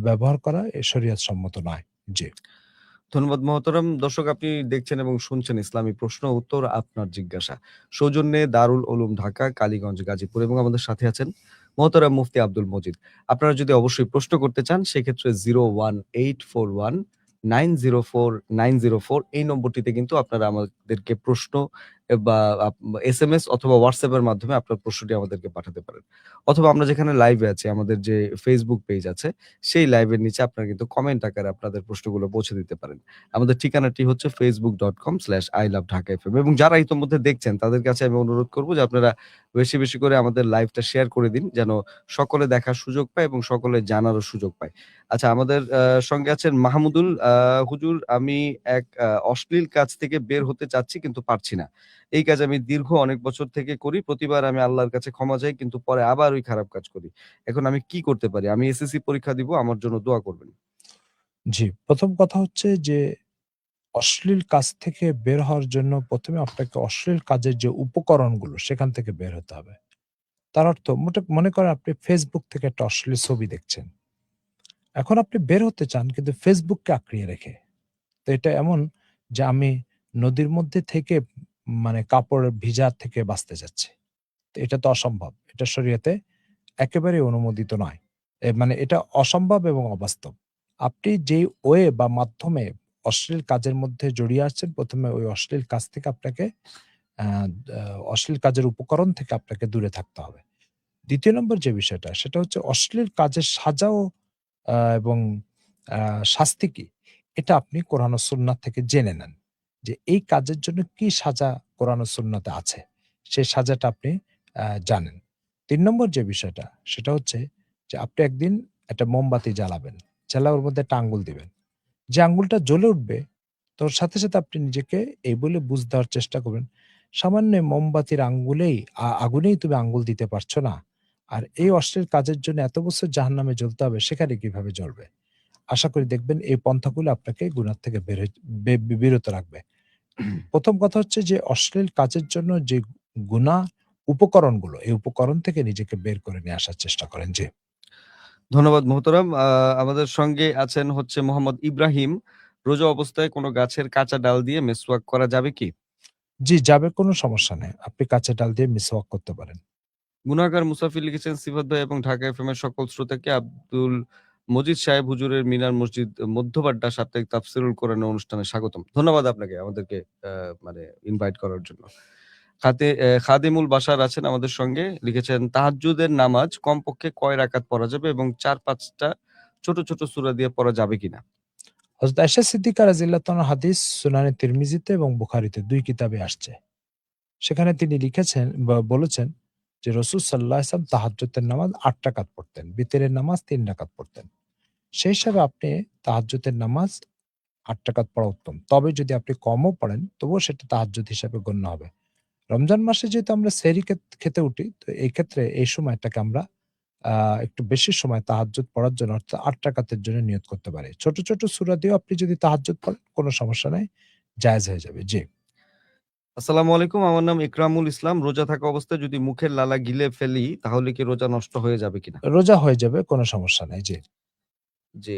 S5: ব্যবহার করা এ শরীয়ত সম্মত নয়। জি।
S4: ধন্যবাদ মহতরম। দর্শক, আপনি দেখছেন এবং শুনছেন ইসলামী প্রশ্ন উত্তর, আপনার জিজ্ঞাসা। সৌজন্যে দারুল উলুম ঢাকা, কালীগঞ্জ, গাজীপুর, এবং আমাদের সাথে আছেন মহতরম মুফতি আব্দুল মজিদ। আপনারা যদি অবশ্যই প্রশ্ন করতে চান সেক্ষেত্রে 01841904904 এই নম্বরটিতে কিন্তু আপনারা আমাদেরকে প্রশ্ন বা SMS অথবা WhatsApp এর মাধ্যমে আপনার প্রশ্নটি আমাদেরকে পাঠাতে পারেন। অথবা আমরা যেখানে লাইভে আছি, আমাদের যে Facebook পেজ আছে, সেই লাইভের নিচে আপনারা কিন্তু কমেন্ট আকারে আপনাদের প্রশ্নগুলো পৌঁছে দিতে পারেন। আমাদের ঠিকানাটি হচ্ছে facebook.com/iloveDhakaFM, এবং যারা ইতোমধ্যে দেখছেন তাদের কাছে আমি অনুরোধ করব যে আপনারা বেশি, বেশি করে আমাদের লাইভটা শেয়ার করে দিন, যেন সকলে দেখার সুযোগ পায় এবং সকলে জানারও সুযোগ পায়। আচ্ছা, আমাদের সঙ্গে আছেন মাহমুদুল। হুজুর, আমি এক অশ্লীল কাজ থেকে বের হতে চাচ্ছি কিন্তু পারছি না। এই কাজ আমি দীর্ঘ অনেক বছর থেকে করি। প্রতিবার আমি আল্লাহর কাছে ক্ষমা চাই কিন্তু পরে আবার ওই খারাপ কাজ করি। এখন আমি কি করতে পারি? আমি এসএসসি পরীক্ষা দিব, আমার জন্য দোয়া করবেন।
S5: জি, প্রথম কথা হচ্ছে যে অশ্লীল কাজ থেকে বের হওয়ার জন্য প্রথমে আপনাকে অশ্লীল কাজের যে উপকরণগুলো সেখান থেকে বের হতে হবে। তার অর্থ মনে করেন আপনি Facebook থেকে একটা অশ্লীল ছবি দেখছেন। এখন আপনি বের হতে চান কিন্তু ফেসবুককে আঁকড়িয়ে রেখে। তো এটা এমন যে আমি নদীর মধ্যে থেকে মানে কাপড় ভিজা থেকে বাঁচতে চাচ্ছি। তো এটা তো অসম্ভব। এটা শরীয়তে একেবারেই অনুমোদিত নয়। মানে এটা অসম্ভব এবং অবাস্তব। আপনি যেই ওয়ে বা মাধ্যমে অশ্লীল কাজের মধ্যে জড়িয়ে আসছেন, ১ম এ ওই অশ্লীল কাজ থেকে আপনাকে আ আ অশ্লীল কাজের উপকরণ থেকে আপনাকে দূরে থাকতে হবে। ২য় নম্বর যে বিষয়টা সেটা হচ্ছে অশ্লীল কাজের সাজা ও এবং আ শাস্তি কি? এটা আপনি কোরআন ও সুন্নাহ থেকে জেনে নেন। যে এই কাজের জন্য কি সাজা কোরআন ও সুন্নাতে আছে। সেই সাজাটা আপনি জানেন। ৩ নম্বর যে বিষয়টা সেটা হচ্ছে যে আপনি একদিন একটা মোমবাতি জ্বালাবেন। জ্বালা ওর মধ্যে একটা আঙ্গুল দিবেন। যে আঙ্গুলটা জ্বলে উঠবে, তোর সাথে, সাথে আপনি নিজেকে এই বলে বুঝ দেওয়ার চেষ্টা করবেন, সামান্য মোমবাতির আঙ্গুলেই আগুনেই তুমি আঙ্গুল দিতে পারছো না। আর এই অশ্লীল কাজের জন্য এত বছর জাহান্নামে জ্বলতে হবে, সেখানে কিভাবে জ্বলবে? আশা করি দেখবেন এই পন্থাগুলো আপনাকে গুনাহ থেকে বের হই বে বে বিরত রাখবে। ১ম কথা হচ্ছে যে অশ্লীল কাজের জন্য যে গুনাহ উপকরণগুলো, এই উপকরণ থেকে নিজেকে বের করে নিয়ে আসার চেষ্টা করেন। জি।
S4: ধন্যবাদ মোহতরম। আমাদের সঙ্গে আছেন হচ্ছে মোহাম্মদ ইব্রাহিম। রোজা অবস্থায় কোনো গাছের কাঁচা ডাল দিয়ে মেসওয়াক করা যাবে কি?
S5: জি, যাবে, কোনো সমস্যা নেই। আপনি কাঁচা ডাল দিয়ে মিসওয়াক করতে পারেন।
S4: গুনাহগার মুসাফির লিখেছেন সিফাত ভাই এবং ঢাকা এফএম এর সকল শ্রোতাকে আব্দুল মজিদ সাহেব হুজুরের মিনার মসজিদ মধ্যবাড্ডা সাপ্তাহিক তাফসিরুল কোরআনের অনুষ্ঠানে স্বাগতম। ধন্যবাদ আপনাকে আমাদেরকে মানে ইনভাইট করার জন্য। খাদিমুল বাশার আছেন আমাদের সঙ্গে, লিখেছেন তাহাজ্জুদের নামাজ কমপক্ষে কয় রাকাত পড়া যাবে এবং ৪-৫ টা ছোট, ছোট সূরা দিয়ে পড়া যাবে কিনা?
S5: হযরত আয়েশা সিদ্দিকা রাদিয়াল্লাহু তাআলার হাদিস সুনানে তিরমিজিতে এবং বুখারীতে ২ কিতাবে আসছে। সেখানে তিনি লিখেছেন বা বলেছেন যে রাসূল সাল্লাল্লাহু আলাইহি ওয়াসাল্লাম তাহাজ্জুদের নামাজ ৮ রাকাত পড়তেন। বিতরের নামাজ ৩ রাকাত পড়তেন। সেই হিসাবে আপনি তাহাজ্জুদের নামাজ ৮ রাকাত পড়া উত্তম। তবে যদি আপনি কমও পড়েন তবুও সেটা তাহাজ্জুদ হিসাবে গণ্য হবে। রমজান মাসে যেহেতু আমরা সেহরি খেতে উঠি, তো এই ক্ষেত্রে এই সময়টাকে আমরা আ একটু বেশি সময় তাহাজ্জুদ পড়ার জন্য অর্থাৎ ৮ রাকাতের জন্য নিয়ত করতে পারি। ছোট, ছোট সূরা দিয়েও আপনি যদি তাহাজ্জুদ পড়েন কোনো সমস্যা নাই। জায়েজ হয়ে যাবে। জি।
S4: আসসালামু আলাইকুম। আমার নাম ইকরামুল ইসলাম। রোজা থাকা অবস্থায় যদি মুখের লালা গিলে ফেলি তাহলে কি রোজা নষ্ট হয়ে যাবে কিনা?
S5: রোজা হয়ে যাবে, কোনো সমস্যা নাই। জি।
S4: জি,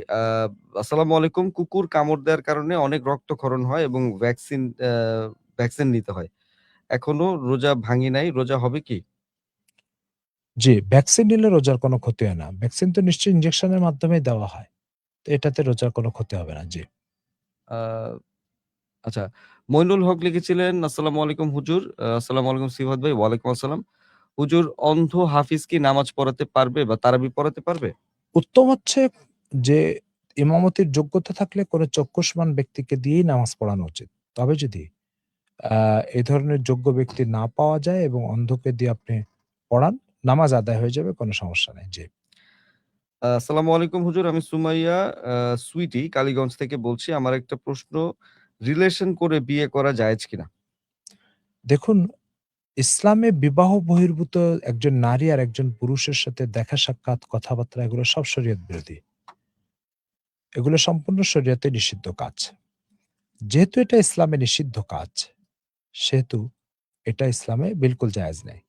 S4: আসসালামু আলাইকুম। কুকুর কামড় দেওয়ার কারণে অনেক রক্তক্ষরণ হয় এবং ভ্যাকসিন নিতে হয়। এখনো রোজা ভাঙি নাই, রোজা হবে কি?
S5: জি, ভ্যাকসিন নিলে রোজার কোনো ক্ষতি হয় না। ভ্যাকসিন তো নিশ্চয়ই ইনজেকশনের মাধ্যমেই দেওয়া হয়। তো এটাতে রোজার কোনো ক্ষতি হবে না। জি।
S4: আ আচ্ছা, মইনুল হক লিখেছিলেন, আসসালামু আলাইকুম হুজুর। আসসালামু আলাইকুম সিফাত ভাই। ওয়ালাইকুম আসসালাম। হুজুর, অন্ধ হাফিজ কি নামাজ পড়াতে পারবে বা তারাবি পড়াতে পারবে?
S5: উত্তম হচ্ছে যে ইমামতির যোগ্যতা থাকলে কোনো চক্ষুষ্মান ব্যক্তিকে দিয়েই নামাজ পড়ানো উচিত। তবে যদি আ এ ধরনের যোগ্য ব্যক্তি না পাওয়া যায় এবং অন্ধকে দিয়ে আপনি পড়ান, নামাজ আদায় হয়ে যাবে, কোনো সমস্যা নাই। জি।
S4: আসসালামু আলাইকুম হুজুর। আমি সুমাইয়া আ সুইটি কালীগঞ্জ থেকে বলছি। আমার একটা প্রশ্ন, রিলেশন করে বিয়ে করা জায়েজ কিনা?
S5: দেখুন, ইসলামে বিবাহ বহির্ভূত একজন নারী আর একজন পুরুষের সাথে দেখা সাক্ষাৎ, কথাবার্তা এগুলো সব শরীয়ত বিরোধী। এগুলো সম্পূর্ণ শরীয়তে নিষিদ্ধ কাজ। যেহেতু এটা ইসলামে নিষিদ্ধ কাজ, সেহেতু এটা ইসলামে বিলকুল জায়েজ নেই।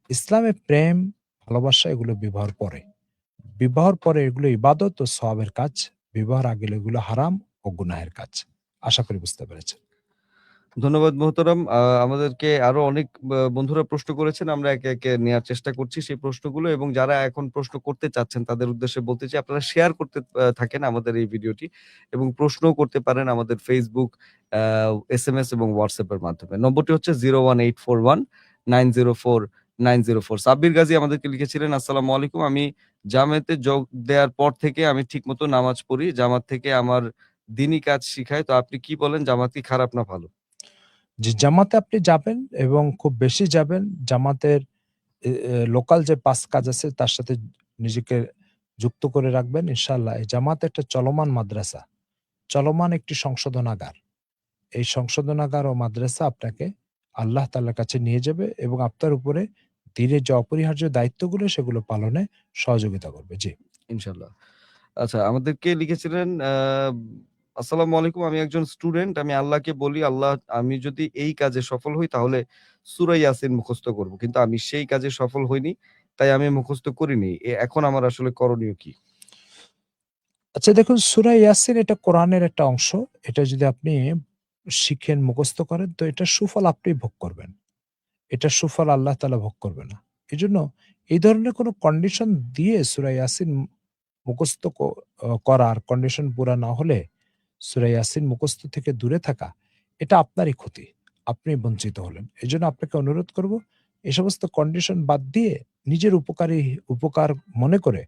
S5: ইসলামে প্রেম, ভালোবাসা এগুলো বিবাহের পরে। বিবাহের পরে এগুলো ইবাদত ও সওয়াবের কাজ। বিবাহের আগে এগুলো হারাম ও গুনাহের কাজ। আশা করি বুঝতে পেরেছেন।
S4: ধন্যবাদ মোহতারাম। আমাদেরকে আরো অনেক বন্ধুরা প্রশ্ন করেছেন। আমরা একে, একে নেয়ার চেষ্টা করছি সেই প্রশ্নগুলো, এবং যারা এখন প্রশ্ন করতে চাচ্ছেন তাদের উদ্দেশ্যে বলতে চাই, আপনারা শেয়ার করতে থাকেন আমাদের এই ভিডিওটি, এবং প্রশ্নও করতে পারেন আমাদের Facebook, SMS এবং WhatsApp এর মাধ্যমে। নম্বরটি হচ্ছে 01841904904। সাব্বির গাজী আমাদেরকে লিখেছিলেন, আসসালামু আলাইকুম। আমি জামায়াতে যোগ দেওয়ার পর থেকে আমি ঠিকমতো নামাজ পড়ি। জামাত থেকে আমার দ্বীনি কাজ শিখায়। তো আপনি কি বলেন, জামাত কি খারাপ না ভালো?
S5: যে জামাতে আপনি যাবেন এবং খুব বেশি যাবেন, জামাতের লোকাল যে ৫ কাজ আছে তার সাথে নিজেকে যুক্ত করে রাখবেন। ইনশাআল্লাহ এই জামাত একটা চলমান মাদ্রাসা, চলমান একটি সংশোধনাগার। এই সংশোধনাগার ও মাদ্রাসা আপনাকে আল্লাহ তাআলার কাছে নিয়ে যাবে এবং আপনার উপরে দিনের যে অপরিহার্য দায়িত্বগুলো সেগুলো পালনে সহযোগিতা করবে। জি।
S4: ইনশাল্লাহ। আচ্ছা, আমাদেরকে লিখেছিলেন, আসসালামু আলাইকুম। আমি একজন স্টুডেন্ট। আমি আল্লাহকে বলি, আল্লাহ আমি যদি এই কাজে সফল হই তাহলে সূরা ইয়াসিন মুখস্থ করব। কিন্তু আমি সেই কাজে সফল হইনি। তাই আমি মুখস্থ করিনি। এখন আমার আসলে করণীয় কি?
S5: আচ্ছা দেখুন, সূরা ইয়াসিন এটা কোরআনের একটা অংশ। এটা যদি আপনি শিখেন, মুখস্থ করেন তো এটার সুফল আপনিই ভোগ করবেন। এটার সুফল আল্লাহ তাআলা ভোগ করবে না। এজন্য এই ধরনের কোনো কন্ডিশন দিয়ে সূরা ইয়াসিন মুখস্থ করার কন্ডিশন পুরা না হলে সূরা ইয়াসিন মুখস্থ থেকে দূরে থাকা, এটা আপনারই ক্ষতি। আপনি বঞ্চিত হলেন। এজন্য আপনাকে অনুরোধ করব এই সমস্ত কন্ডিশন বাদ দিয়ে নিজের উপকার মনে করে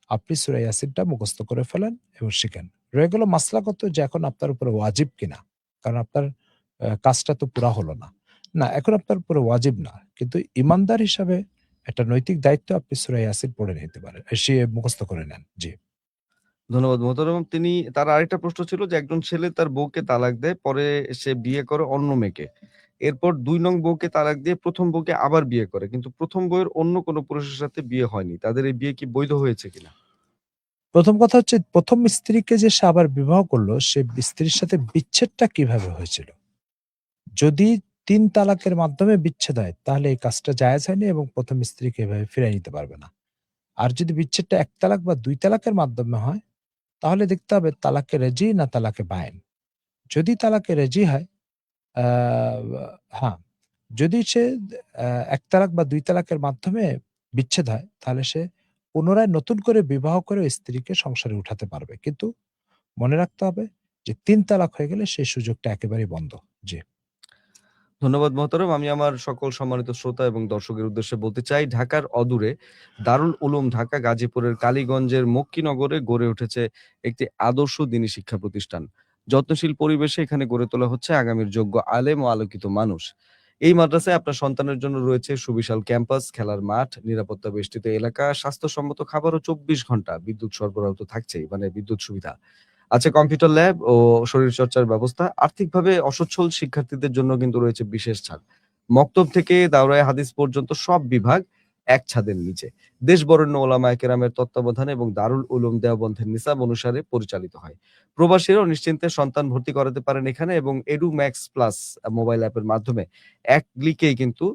S5: আপনি সূরা ইয়াসিনটা মুখস্থ করে ফেলেন এবং শিখেন। রয়ে গেল মাসলাগত যে এখন আপনার উপরে ওয়াজিব কিনা। কারণ আপনার কাজটা তো পুরা হলো না। না, এখন আপনার উপরে ওয়াজিব না। কিন্তু ঈমানদার হিসাবে একটা নৈতিক দায়িত্ব আপনি সূরা ইয়াসিন পড়ে নিতে পারেন। সে মুখস্থ করে নেন। জি।
S4: ধন্যবাদ মোহতারাম। তার আরেকটা প্রশ্ন ছিল যে একজন ছেলে তার বউকে তালাক দেয়, পরে সে বিয়ে করে অন্য মেয়েকে। এরপর ২ নং বউকে তালাক দিয়ে ১ম বউকে আবার বিয়ে করে। কিন্তু ১ম বউয়ের অন্য কোনো পুরুষের সাথে বিয়ে হয়নি। তাদের এই বিয়ে কি বৈধ হয়েছে কিনা?
S5: প্রথম কথা হচ্ছে ১ম স্ত্রীকে যে সে আবার বিবাহ করলো, সে স্ত্রীর সাথে বিচ্ছেদটা কিভাবে হয়েছিল? যদি ৩ তালাকের মাধ্যমে বিচ্ছেদ হয়, তাহলে এই কাজটা জায়েজ হয়নি এবং ১ম স্ত্রীকে এভাবে ফিরায় নিতে পারবে না। আর যদি বিচ্ছেদটা ১ তালাক বা ২ তালাকের মাধ্যমে হয়, তাহলে দেখতে হবে তালাকে রেজি না তালাকে বায়েন। যদি তালাকে রেজি হয়, আ হ্যাঁ, যদি সে ১ তালাক বা ২ তালাকের মাধ্যমে বিচ্ছেদ হয়, তাহলে সে পুনরায় নতুন করে বিবাহ করে ওই স্ত্রীকে সংসারে উঠাতে পারবে। কিন্তু মনে রাখতে হবে যে ৩ তালাক হয়ে গেলে সেই সুযোগটা একেবারেই বন্ধ। জি।
S4: ধন্যবাদ মোহতারাম। আমি আমার সকল সম্মানিত শ্রোতা এবং দর্শকের উদ্দেশ্যে বলতে চাই, ঢাকার অদূরে দারুল উলুম ঢাকা গাজীপুরের কালীগঞ্জের মক্কিনগরে গড়ে উঠেছে একটি আদর্শ দ্বীনী শিক্ষা প্রতিষ্ঠান। যত্নশীল পরিবেশে এখানে গড়ে তোলা হচ্ছে আগামীর যোগ্য আলেম ও আলোকিত মানুষ। এই মাদ্রাসায় আপনার সন্তানের জন্য রয়েছে সুবিশাল ক্যাম্পাস, খেলার মাঠ, নিরাপত্তা বেষ্টিত এলাকা, স্বাস্থ্যসম্মত খাবার ও ২৪ ঘন্টা বিদ্যুৎ সরবরাহ তো থাকছেই, মানে বিদ্যুৎ সুবিধা। আছে কম্পিউটার ল্যাব ও শরীরচর্চার ব্যবস্থা। আর্থিকভাবে অসচ্ছল শিক্ষার্থীদের জন্য কিন্তু রয়েছে বিশেষ ছাড়। মক্তব থেকে দাওরায়ে হাদিস পর্যন্ত সব বিভাগ এক ছাদের নিচে। দেশ বরেণ্য ওলামায়ে কেরামের তত্ত্বাবধানে এবং দারুল উলুম দেওবন্দের নিসাব অনুসারে পরিচালিত হয়। প্রবাসীরাও নিশ্চিন্তে সন্তান ভর্তি করাতে পারেন এখানে, এবং এডু ম্যাক্স প্লাস মোবাইল অ্যাপের মাধ্যমে এক ক্লিকেই কিন্তু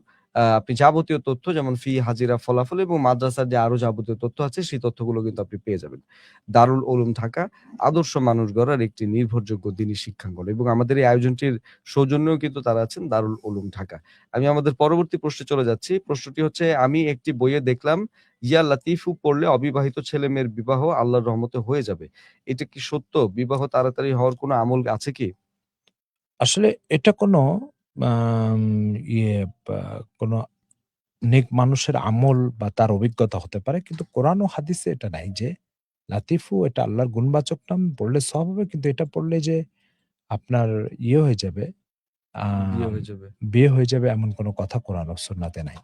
S4: আপনি যাবতীয় তথ্য, যেমন ফি, হাজিরা, ফলাফল এবং মাদ্রাসার যে আরো যাবতীয় তথ্য আছে সেই তথ্যগুলো কিন্তু আপনি পেয়ে যাবেন। দারুল উলুম ঢাকা আদর্শ মানুষ গড়ার একটি নির্ভরযোগ্য দ্বীনী শিক্ষাঙ্গন, এবং আমাদের এই আয়োজনটির সৌজন্যেও কিন্তু তারা আছেন দারুল উলুম ঢাকা। আমি আমাদের পরবর্তী প্রশ্নে চলে যাচ্ছি। প্রশ্নটি হচ্ছে, আমি একটি বইয়ে দেখলাম ইয়া লাতিফু পড়লে অবিবাহিত ছেলে মেয়ের বিবাহ আল্লাহর রহমতে হয়ে যাবে। এটা কি সত্য? বিবাহ তাড়াতাড়ি হওয়ার কোনো আমল আছে কি?
S5: আসলে এটা কোনো আম ইয়ে বা কোনো নেক মানুষের আমল বা তার অভিজ্ঞতা হতে পারে। কিন্তু কোরআন ও হাদিসে এটা নাই যে লাতিফু এটা আল্লাহর গুণবাচক নাম, পড়লে সওয়াব হবে। কিন্তু এটা পড়লে যে আপনার ইয়ে হয়ে যাবে,
S4: বিয়ে
S5: আম
S4: হয়ে যাবে।
S5: বিয়ে হয়ে যাবে, এমন কোনো কথা কোরআন ও সুন্নাতে নাই।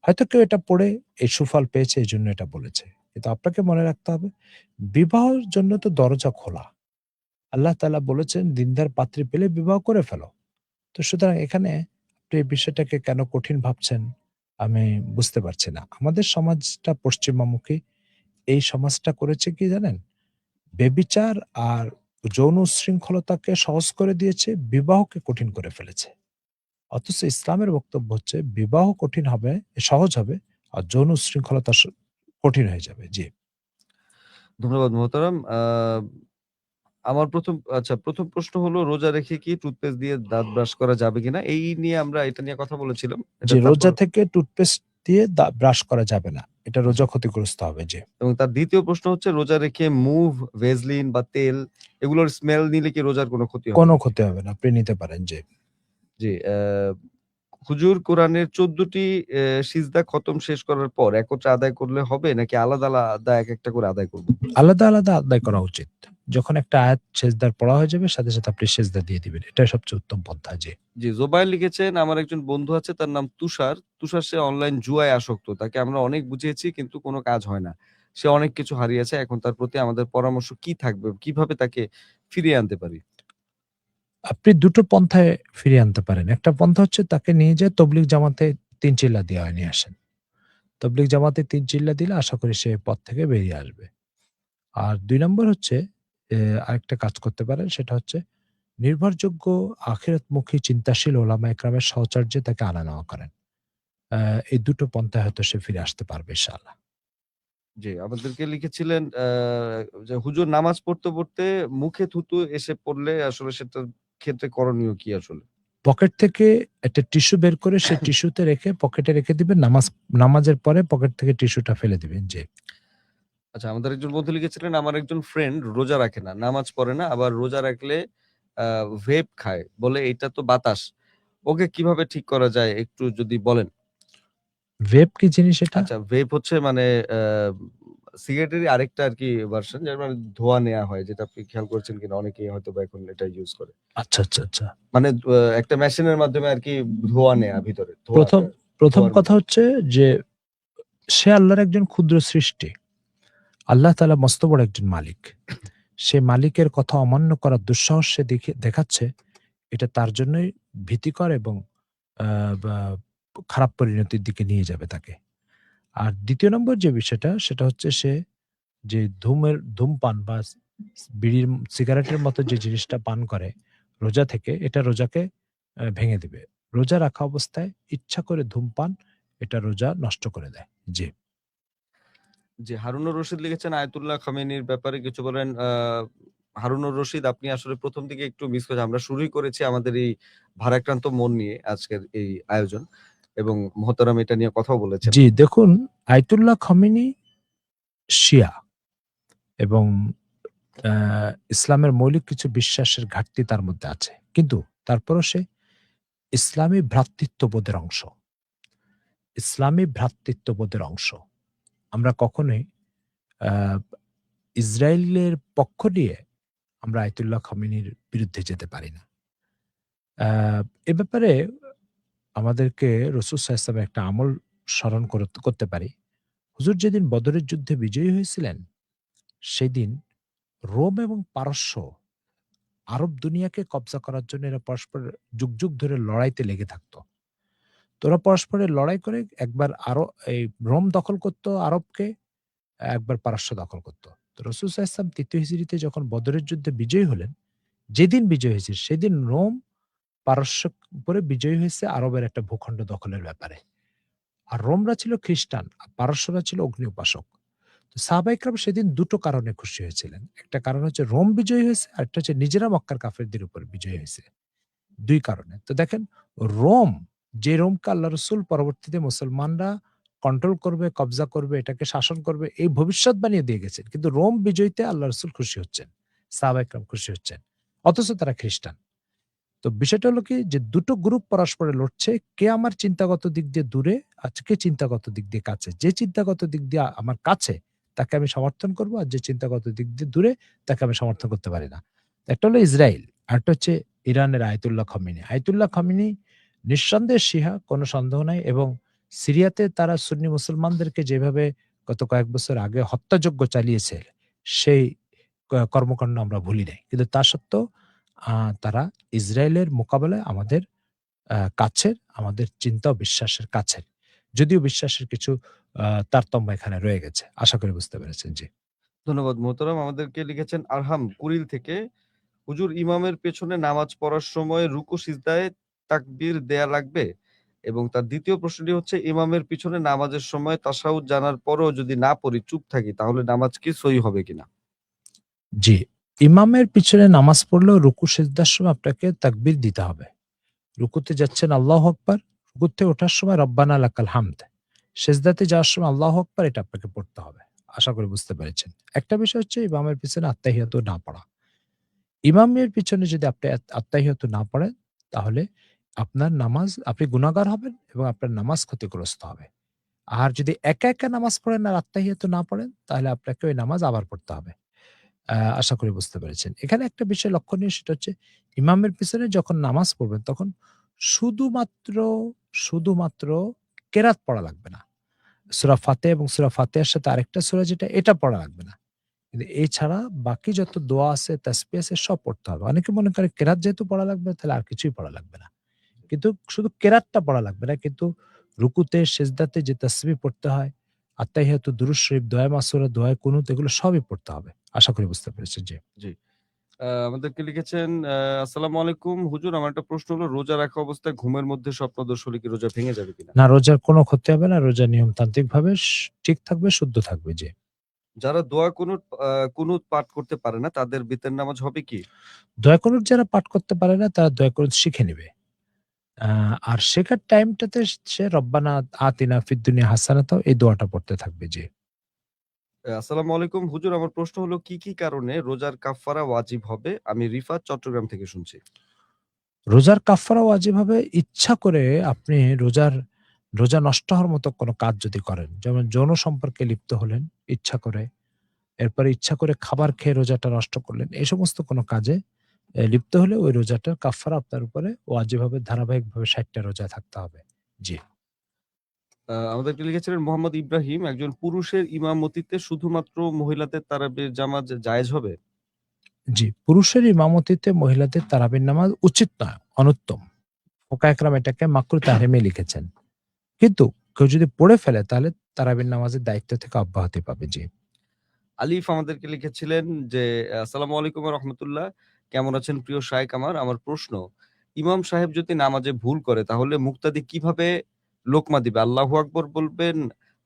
S5: হয়তো কেউ এটা পড়ে এই সুফল পেয়েছে এজন্য এটা বলেছে। কিন্তু আপনাকে মনে রাখতে হবে বিবাহের জন্য তো দরজা খোলা। আল্লাহ তাআলা বলেছেন দিনদার পাত্রী পেলে বিবাহ করে ফেলো। তো সুতরাং এখানে আপনি এই বিষয়টাকে কেন কঠিন ভাবছেন আমি বুঝতে পারছি না। আমাদের সমাজটা পশ্চিমামুখী। এই সমাজটা করেছে কি জানেন? ব্যভিচার আর যৌন উচ্ছৃঙ্খলতাকে সহজ করে দিয়েছে, বিবাহকে কঠিন করে ফেলেছে। অথচ ইসলামের বক্তব্য হচ্ছে বিবাহ কঠিন হবে, সহজ হবে, আর যৌন উচ্ছৃঙ্খলতা কঠিন হয়ে যাবে। জি।
S4: ধন্যবাদ মোহতারাম। আমার প্রথম প্রশ্ন হলো, রোজা রেখে কি টুথপেস্ট দিয়ে দাঁত ব্রাশ করা যাবে কিনা? এটা নিয়ে কথা বলেছিলাম। এটা
S5: জি,
S4: তারপর
S5: রোজা থেকে টুথপেস্ট দিয়ে ব্রাশ করা যাবে না। এটা রোজা ক্ষতিগ্রস্ত হবে। জি।
S4: এবং তার ২য় প্রশ্ন হচ্ছে, রোজা রেখে মুভ, ভেসলিন বা তেল এগুলোর স্মেল নিলে কি রোজার কোনো ক্ষতি হবে?
S5: কোনো ক্ষতি হবে না। আপনি নিতে পারেন। জি।
S4: জি, হুজুর কোরআনের ১৪ টি সিজদা খতম শেষ করার পর একত্রে আদায় করলে হবে নাকি আলাদা, আলাদা একেকটা করে আদায় করব?
S5: আলাদা, আলাদা আদায় করা উচিত। যখন একটা আয়াত সেজদার পড়া হয়ে যাবে সাথে, সাথে আপনি সেজদা দিয়ে দিবেন। এটাই সবচেয়ে উত্তম পন্থা। জি।
S4: জি, জোবায়ের লিখেছেন, আমার একজন বন্ধু আছে, তার নাম তুষার। তুষার সে অনলাইন জুয়ায় আসক্ত। তাকে আমরা অনেক বুঝিয়েছি কিন্তু কোনো কাজ হয় না। সে অনেক কিছু হারিয়েছে। এখন তার প্রতি আমাদের পরামর্শ কি থাকবে? কিভাবে তাকে ফিরিয়ে আনতে পারি?
S5: আপনি দুটো পন্থায় ফিরিয়ে আনতে পারেন। একটা পন্থা হচ্ছে তাকে নিয়ে যেয়ে তাবলীগ জামাতে ৩ চিল্লা দিয়ে নিয়ে আসেন। তাবলীগ জামাতে ৩ চিল্লা দিলে আশা করি সে পথ থেকে বেরিয়ে আসবে। আর ২ নম্বর হচ্ছে আরেকটা কাজ করতে পারেন, সেটা হচ্ছে নির্ভরযোগ্য আখিরাতমুখী চিন্তাশীল ওলামা একরামের সাহচর্যে তাকে আনা নেওয়া করেন। এই দুটো পন্থায় হয়তো সে ফিরে আসতে পারবে ইনশাআল্লাহ।
S4: জি, আমাদেরকে লিখেছিলেন যে হুজুর নামাজ পড়তে, পড়তে মুখে থুতু এসে পড়লে আসলে সেটার ক্ষেত্রে করণীয় কি আসলে?
S5: পকেট থেকে একটা টিস্যু বের করে সে টিস্যুতে রেখে পকেটে রেখে দিবেন। নামাজের পরে পকেট থেকে টিস্যুটা ফেলে দিবেন। জি।
S4: আচ্ছা, আমাদের একজন বন্ধু লিখেছিলেন, আমার একজন ফ্রেন্ড রোজা রাখে না, নামাজ পড়ে না, আবার রোজা রাখলে আ ভেপ খায়। বলে এটা তো বাতাস। ওকে কিভাবে ঠিক করা যায় একটু যদি বলেন?
S5: ভেপ কি জিনিস এটা?
S4: আচ্ছা, ভেপ হচ্ছে মানে আ সিগারেটেরই আরেকটা আরকি ভার্সন, যার মানে ধোঁয়া নেয়া হয়, যেটা আপনি খেয়াল করেছেন কিনা অনেকেই হয়তোবা এখন এটা ইউজ করে।
S5: আচ্ছা, আচ্ছা, আচ্ছা।
S4: মানে একটা মেশিনের মাধ্যমে আরকি ধোঁয়া নেয়া ভিতরে।
S5: ১ম
S4: ধোঁয়ার
S5: কথা
S4: মতো।
S5: হচ্ছে যে সে আল্লাহর একজন ক্ষুদ্র সৃষ্টি। আল্লাহ তাআলা মস্ত বড় একজন মালিক। সে মালিকের কথা অমান্য করার দুঃসাহস সে দেখাচ্ছে। এটা তার জন্যই ভীতিকর এবং আ বা খারাপ পরিণতির দিকে নিয়ে যাবে তাকে। আর ২য় নম্বর যে বিষয়টা সেটা হচ্ছে সে যে ধূমপান বা বিড়ির সিগারেটের মতো যে জিনিসটা পান করে রোজা থেকে, এটা রোজাকে ভেঙে দিবে। রোজা রাখা অবস্থায় ইচ্ছা করে ধূমপান এটা রোজা নষ্ট করে দেয়। জি।
S4: জি, হারুনুর রশিদ লিখেছেন, আয়াতুল্লাহ খামেনির ব্যাপারে কিছু বলেন। হারুনুর রশিদ, আপনি আসলে ১ম দিকে একটু মিস করেছেন। আমরা শুরুই করেছি আমাদের এই ভারাক্রান্ত মন নিয়ে আজকের এই আয়োজন, এবং মোহতারাম এটা নিয়ে কথাও বলেছেন।
S5: জি, দেখুন আয়াতুল্লাহ খামেনি শিয়া এবং আ ইসলামের মৌলিক কিছু বিশ্বাসের ঘাটতি তার মধ্যে আছে। কিন্তু তারপরও সে ইসলামী ভ্রাতৃত্ববোধের অংশ। ইসলামী ভ্রাতৃত্ববোধের অংশ। আমরা কখনোই আ ইসরায়েলের পক্ষ নিয়ে আমরা আয়াতুল্লাহ খামেনির বিরুদ্ধে যেতে পারি না। আ এ ব্যাপারে আমাদেরকে রাসূল সাল্লাল্লাহু আলাইহি ওয়াসাল্লামের একটা আমল স্মরণ করতে পারি। হুজুর যেদিন বদরের যুদ্ধে বিজয়ী হয়েছিলেন, সেদিন রোম এবং পারস্য আরব দুনিয়াকে কব্জা করার জন্য এরা পরস্পর যুগ, যুগ ধরে লড়াইতে লেগে থাকত। তো ওরা পরস্পরের লড়াই করে একবার এই রোম দখল করত আরবকে, একবার পারস্য দখল করত। তো রাসূল সাল্লাল্লাহু আলাইহি ওয়াসাল্লাম ৩য় হিজরীতে যখন বদরের যুদ্ধে বিজয়ী হলেন, যেদিন বিজয় হয়েছে সেদিন রোম পারস্য উপরে বিজয়ী হয়েছে আরবের একটা ভূখণ্ড দখলের ব্যাপারে। আর রোমরা ছিল খ্রিস্টান, আর পারস্যরা ছিল অগ্নি উপাসক। তো সাহাবা ইকরাম সেদিন ২ টো কারণে খুশি হয়েছিলেন। একটা কারণ হচ্ছে রোম বিজয়ী হয়েছে, আরেকটা হচ্ছে নিজেরা মক্কার কাফেরদের উপর বিজয়ী হয়েছে। ২ কারণে। তো দেখেন রোম, যে রোমকে আল্লাহ রাসূল পরবর্তীতে মুসলমানরা কন্ট্রোল করবে, কব্জা করবে, এটাকে শাসন করবে এই ভবিষ্যৎবাণী দিয়ে গেছেন। কিন্তু রোম বিজয়ীতে আল্লাহ রাসূল খুশি হচ্ছেন। সাহাবা ইকরাম খুশি হচ্ছেন। অথচ তারা খ্রিস্টান। তো বিষয়টা হলো কি যে ২ টো গ্রুপ পরস্পরে লড়ছে। কে আমার চিন্তাগত দিক দিয়ে দূরে, আর কে চিন্তাগত দিক দিয়ে কাছে। যে চিন্তাগত দিক দিয়ে আমার কাছে তাকে আমি সমর্থন করব, আর যে চিন্তাগত দিক দিয়ে দূরে তাকে আমি সমর্থন করতে পারি না। একটা হলো ইসরাইল, আরেকটা হচ্ছে ইরানের আয়াতুল্লাহ খামেনি। আয়াতুল্লাহ খামেনি নিঃসন্দেহে শিয়া, কোনো সন্দেহ নাই, এবং সিরিয়াতে তারা সুন্নি মুসলমানদেরকে যেভাবে গত কয়েক বছর আগে হত্যাযজ্ঞ চালিয়েছে সেই কর্মকাণ্ড আমরা ভুলি নাই। কিন্তু তা সত্ত্বেও তারা ইসরায়েলের মোকাবেলায় আমাদের কাছের, আমাদের চিন্তা ও বিশ্বাসের কাছের। যদিও বিশ্বাসের কিছু তারতম্য এখানে রয়ে গেছে। আশা করি বুঝতে পেরেছেন। জি।
S4: ধন্যবাদ মোহতারাম। আমাদেরকে লিখেছেন আরহাম কুড়িল থেকে, হুজুর ইমামের পেছনে নামাজ পড়ার সময় রুকু সিজদায় তাকবীর দেয়া লাগবে? এবং তার দ্বিতীয় প্রশ্নটি হচ্ছে, ইমামের পিছনে নামাজের সময় তাশাহুদ জানার পরও যদি না পড়ি, চুপ থাকি, তাহলে নামাজ কি সহি হবে কিনা?
S5: জি, ইমামের পিছনে নামাজ পড়লেও রুকু সিজদার সময় আপনাকে তাকবীর দিতে হবে। রুকুতে যাচ্ছেন আল্লাহু আকবার, রুকুতে ওঠার সময় রব্বানা লাকাল হামদ। সিজদাতে যাওয়ার সময় আল্লাহু আকবার, এটা আপনাকে পড়তে হবে। আশা করি বুঝতে পেরেছেন। একটা বিষয় হচ্ছে ইমামের পিছনে আত্তাহিয়াতু না পড়া। ইমামের পিছনে যদি আপনি আত্তাহিয়াতু না পড়েন, তাহলে আপনার নামাজ, আপনি গুনাহগার হবেন এবং আপনার নামাজ ক্ষতিগ্রস্ত হবে। আর যদি একা, একা নামাজ পড়েন আর আত্তাহিয়াতু না পড়েন, তাহলে আপনাকে ওই নামাজ আবার পড়তে হবে। আশা করি বুঝতে পেরেছেন। এখানে একটা বিষয় লক্ষণীয়, সেটা হচ্ছে ইমামের পিছনে যখন নামাজ পড়বেন তখন শুধুমাত্র, শুধুমাত্র কেরাত পড়া লাগবে না। সূরা ফাতিহা এবং সূরা ফাতিহার সাথে আরেকটা সূরা যেটা, এটা পড়া লাগবে না। কিন্তু এছাড়া বাকি যত দোয়া আছে, তাসবিহ আছে, সব পড়তে হবে। অনেকে মনে করে কেরাত যেহেতু পড়া লাগবে তাহলে আর কিছুই পড়া লাগবে না। কিন্তু শুধু কেরাতটা পড়া লাগবে না। কিন্তু রুকুতে, সেজদাতে যে তাসবিহ পড়তে হয়, আত্তাহিয়াতু, দুরূদ শরীফ, দোয়া মাসুরা, দোয়া কুনুত, এগুলো সবই পড়তে হবে। আশা করি বুঝতে পেরেছেন। জি।
S4: জি। আমাদেরকে লিখেছেন আসসালামু আলাইকুম হুজুর, আমার একটা প্রশ্ন হলো, রোজা রাখা অবস্থায় ঘুমের মধ্যে স্বপ্নদোষ হলে কি রোজা ভেঙে যাবে কিনা?
S5: না, রোজার কোনো ক্ষতি হবে না। রোজা নিয়মতান্ত্রিকভাবে ঠিক থাকবে, শুদ্ধ থাকবে। জি।
S4: যারা দোয়া কুনুত পাঠ করতে পারে না, তাদের বিতের নামাজ হবে কি?
S5: দোয়া কুনুত যারা পাঠ করতে পারে না, তারা দোয়া কুনুত শিখে নিবে। আ আর শেখার টাইমটাতে সে রব্বানা আতিনা ফিদ দুনিয়া হাসানাতাও, এই দোয়াটা পড়তে থাকবে। জি।
S4: আসসালামু আলাইকুম হুজুর, আমার প্রশ্ন হলো, কি কি কারণে রোজার কাফফারা ওয়াজিব হবে? আমি রিফাত চট্টগ্রাম থেকে শুনছি।
S5: রোজার কাফফারা ওয়াজিব হবে ইচ্ছা করে আপনি রোজা নষ্ট হওয়ার মতো কোনো কাজ যদি করেন। যেমন যৌন সম্পর্কে লিপ্ত হলেন ইচ্ছা করে, এরপরে ইচ্ছা করে খাবার খেয়ে রোজাটা নষ্ট করলেন। এই সমস্ত কোনো কাজে লিপ্ত হলে ওই রোজাটার কাফফারা আপনার উপরে ওয়াজিব হবে, ধারাবাহিকভাবে ৬০ টা রোজা থাকতে হবে। জি।
S4: আমাদেরকে লিখেছিলেন মোহাম্মদ ইব্রাহিম, একজন পুরুষের ইমামতিতে শুধুমাত্র মহিলাদের তারাবির জামাত জায়েজ হবে?
S5: জি, পুরুষের ইমামতিতে মহিলাদের তারাবির নামাজ উচিত নয়, অনুত্তম। ফুকাহা একরাম এটাকে মাকরুহ তাহরিমে লিখেছেন। কিন্তু কেউ যদি পড়ে ফেলে তাহলে তারাবির নামাজের দায়িত্ব থেকে অব্যাহতি পাবে। জি।
S4: আলিফ আমাদেরকে লিখেছিলেন যে, আসসালামু আলাইকুম ওয়া রাহমাতুল্লাহ। কেমন আছেন প্রিয় শায়েখ আমার? আমার প্রশ্ন, ইমাম সাহেব যদি নামাজে ভুল করে তাহলে মুক্তাদি কিভাবে লোকমা দিবে? আল্লাহু আকবার বলবেন,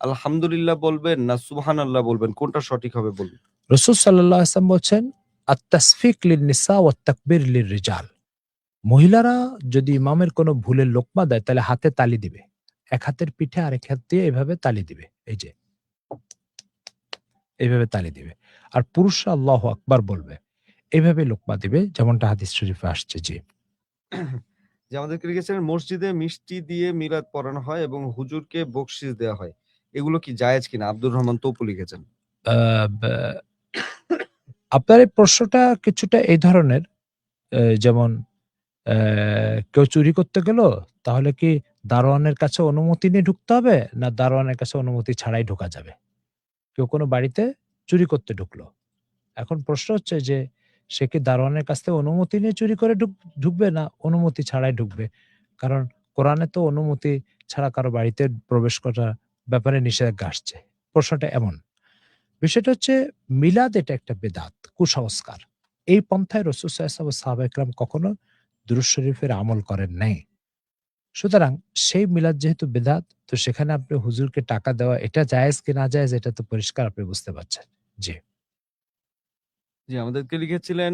S4: আলহামদুলিল্লাহ বলবেন, না সুবহানাল্লাহ বলবেন? কোনটা সঠিক হবে বলুন?
S5: রাসূল সাল্লাল্লাহু আলাইহি ওয়াসাল্লাম বলছেন, আত-তাসফিক লিন-নিসা ওয়াত-তাকবীর লির-রিজাল। মহিলারা যদি ইমামের কোনো ভুলের লোকমা দেয় তাহলে হাতে তালি দিবে। এক হাতের পিঠে আরেক হাত দিয়ে এভাবে তালি দিবে। এই যে, এভাবে তালি দিবে। আর পুরুষরা আল্লাহু আকবার বলবে। এভাবে লোকমা দিবে, যেমনটা হাদিস শরীফে আসছে। জি।
S4: যে আমাদেরকে লিখেছিলেন, মসজিদে মিষ্টি দিয়ে মিলাদ পড়ানো হয় এবং হুজুরকে বকশিশ দেওয়া হয়। এগুলো কি জায়েজ কিনা? আব্দুর রহমান তপু লিখেছেন।
S5: আ ব্যা আপনার এই প্রশ্নটা কিছুটা এই ধরনের, যেমন কেউ চুরি করতে গেল, তাহলে কি দারোয়ানের কাছে অনুমতি নিয়ে ঢুকতে হবে? না দারোয়ানের কাছে অনুমতি ছাড়াই ঢোকা যাবে? কেউ কোনো বাড়িতে চুরি করতে ঢুকলো। এখন প্রশ্ন হচ্ছে যে, সে কি দারোয়ানের কাছ থেকে অনুমতি নিয়ে চুরি করে ঢুকবে না অনুমতি ছাড়াই ঢুকবে? কারণ কোরআনে তো অনুমতি ছাড়া কারো বাড়িতে প্রবেশ করার ব্যাপারে নিষেধাজ্ঞা আসছে। প্রশ্নটা এমন। বিষয়টা হচ্ছে, মিলাদ এটা একটা বেদাত, কুসংস্কার। এই পন্থায় রাসূল সাল্লাল্লাহু আলাইহি ওয়াসাল্লাম ও সাহাবায়ে কেরাম কখনো দুরূদ শরীফের আমল করেন নাই। সুতরাং সেই মিলাদ যেহেতু বেদাত, তো সেখানে আপনি হুজুরকে টাকা দেওয়া এটা জায়েজ কি না জায়েজ, এটা তো পরিষ্কার আপনি বুঝতে পারছেন। জি।
S4: জি, আমাদেরকে লিখেছিলেন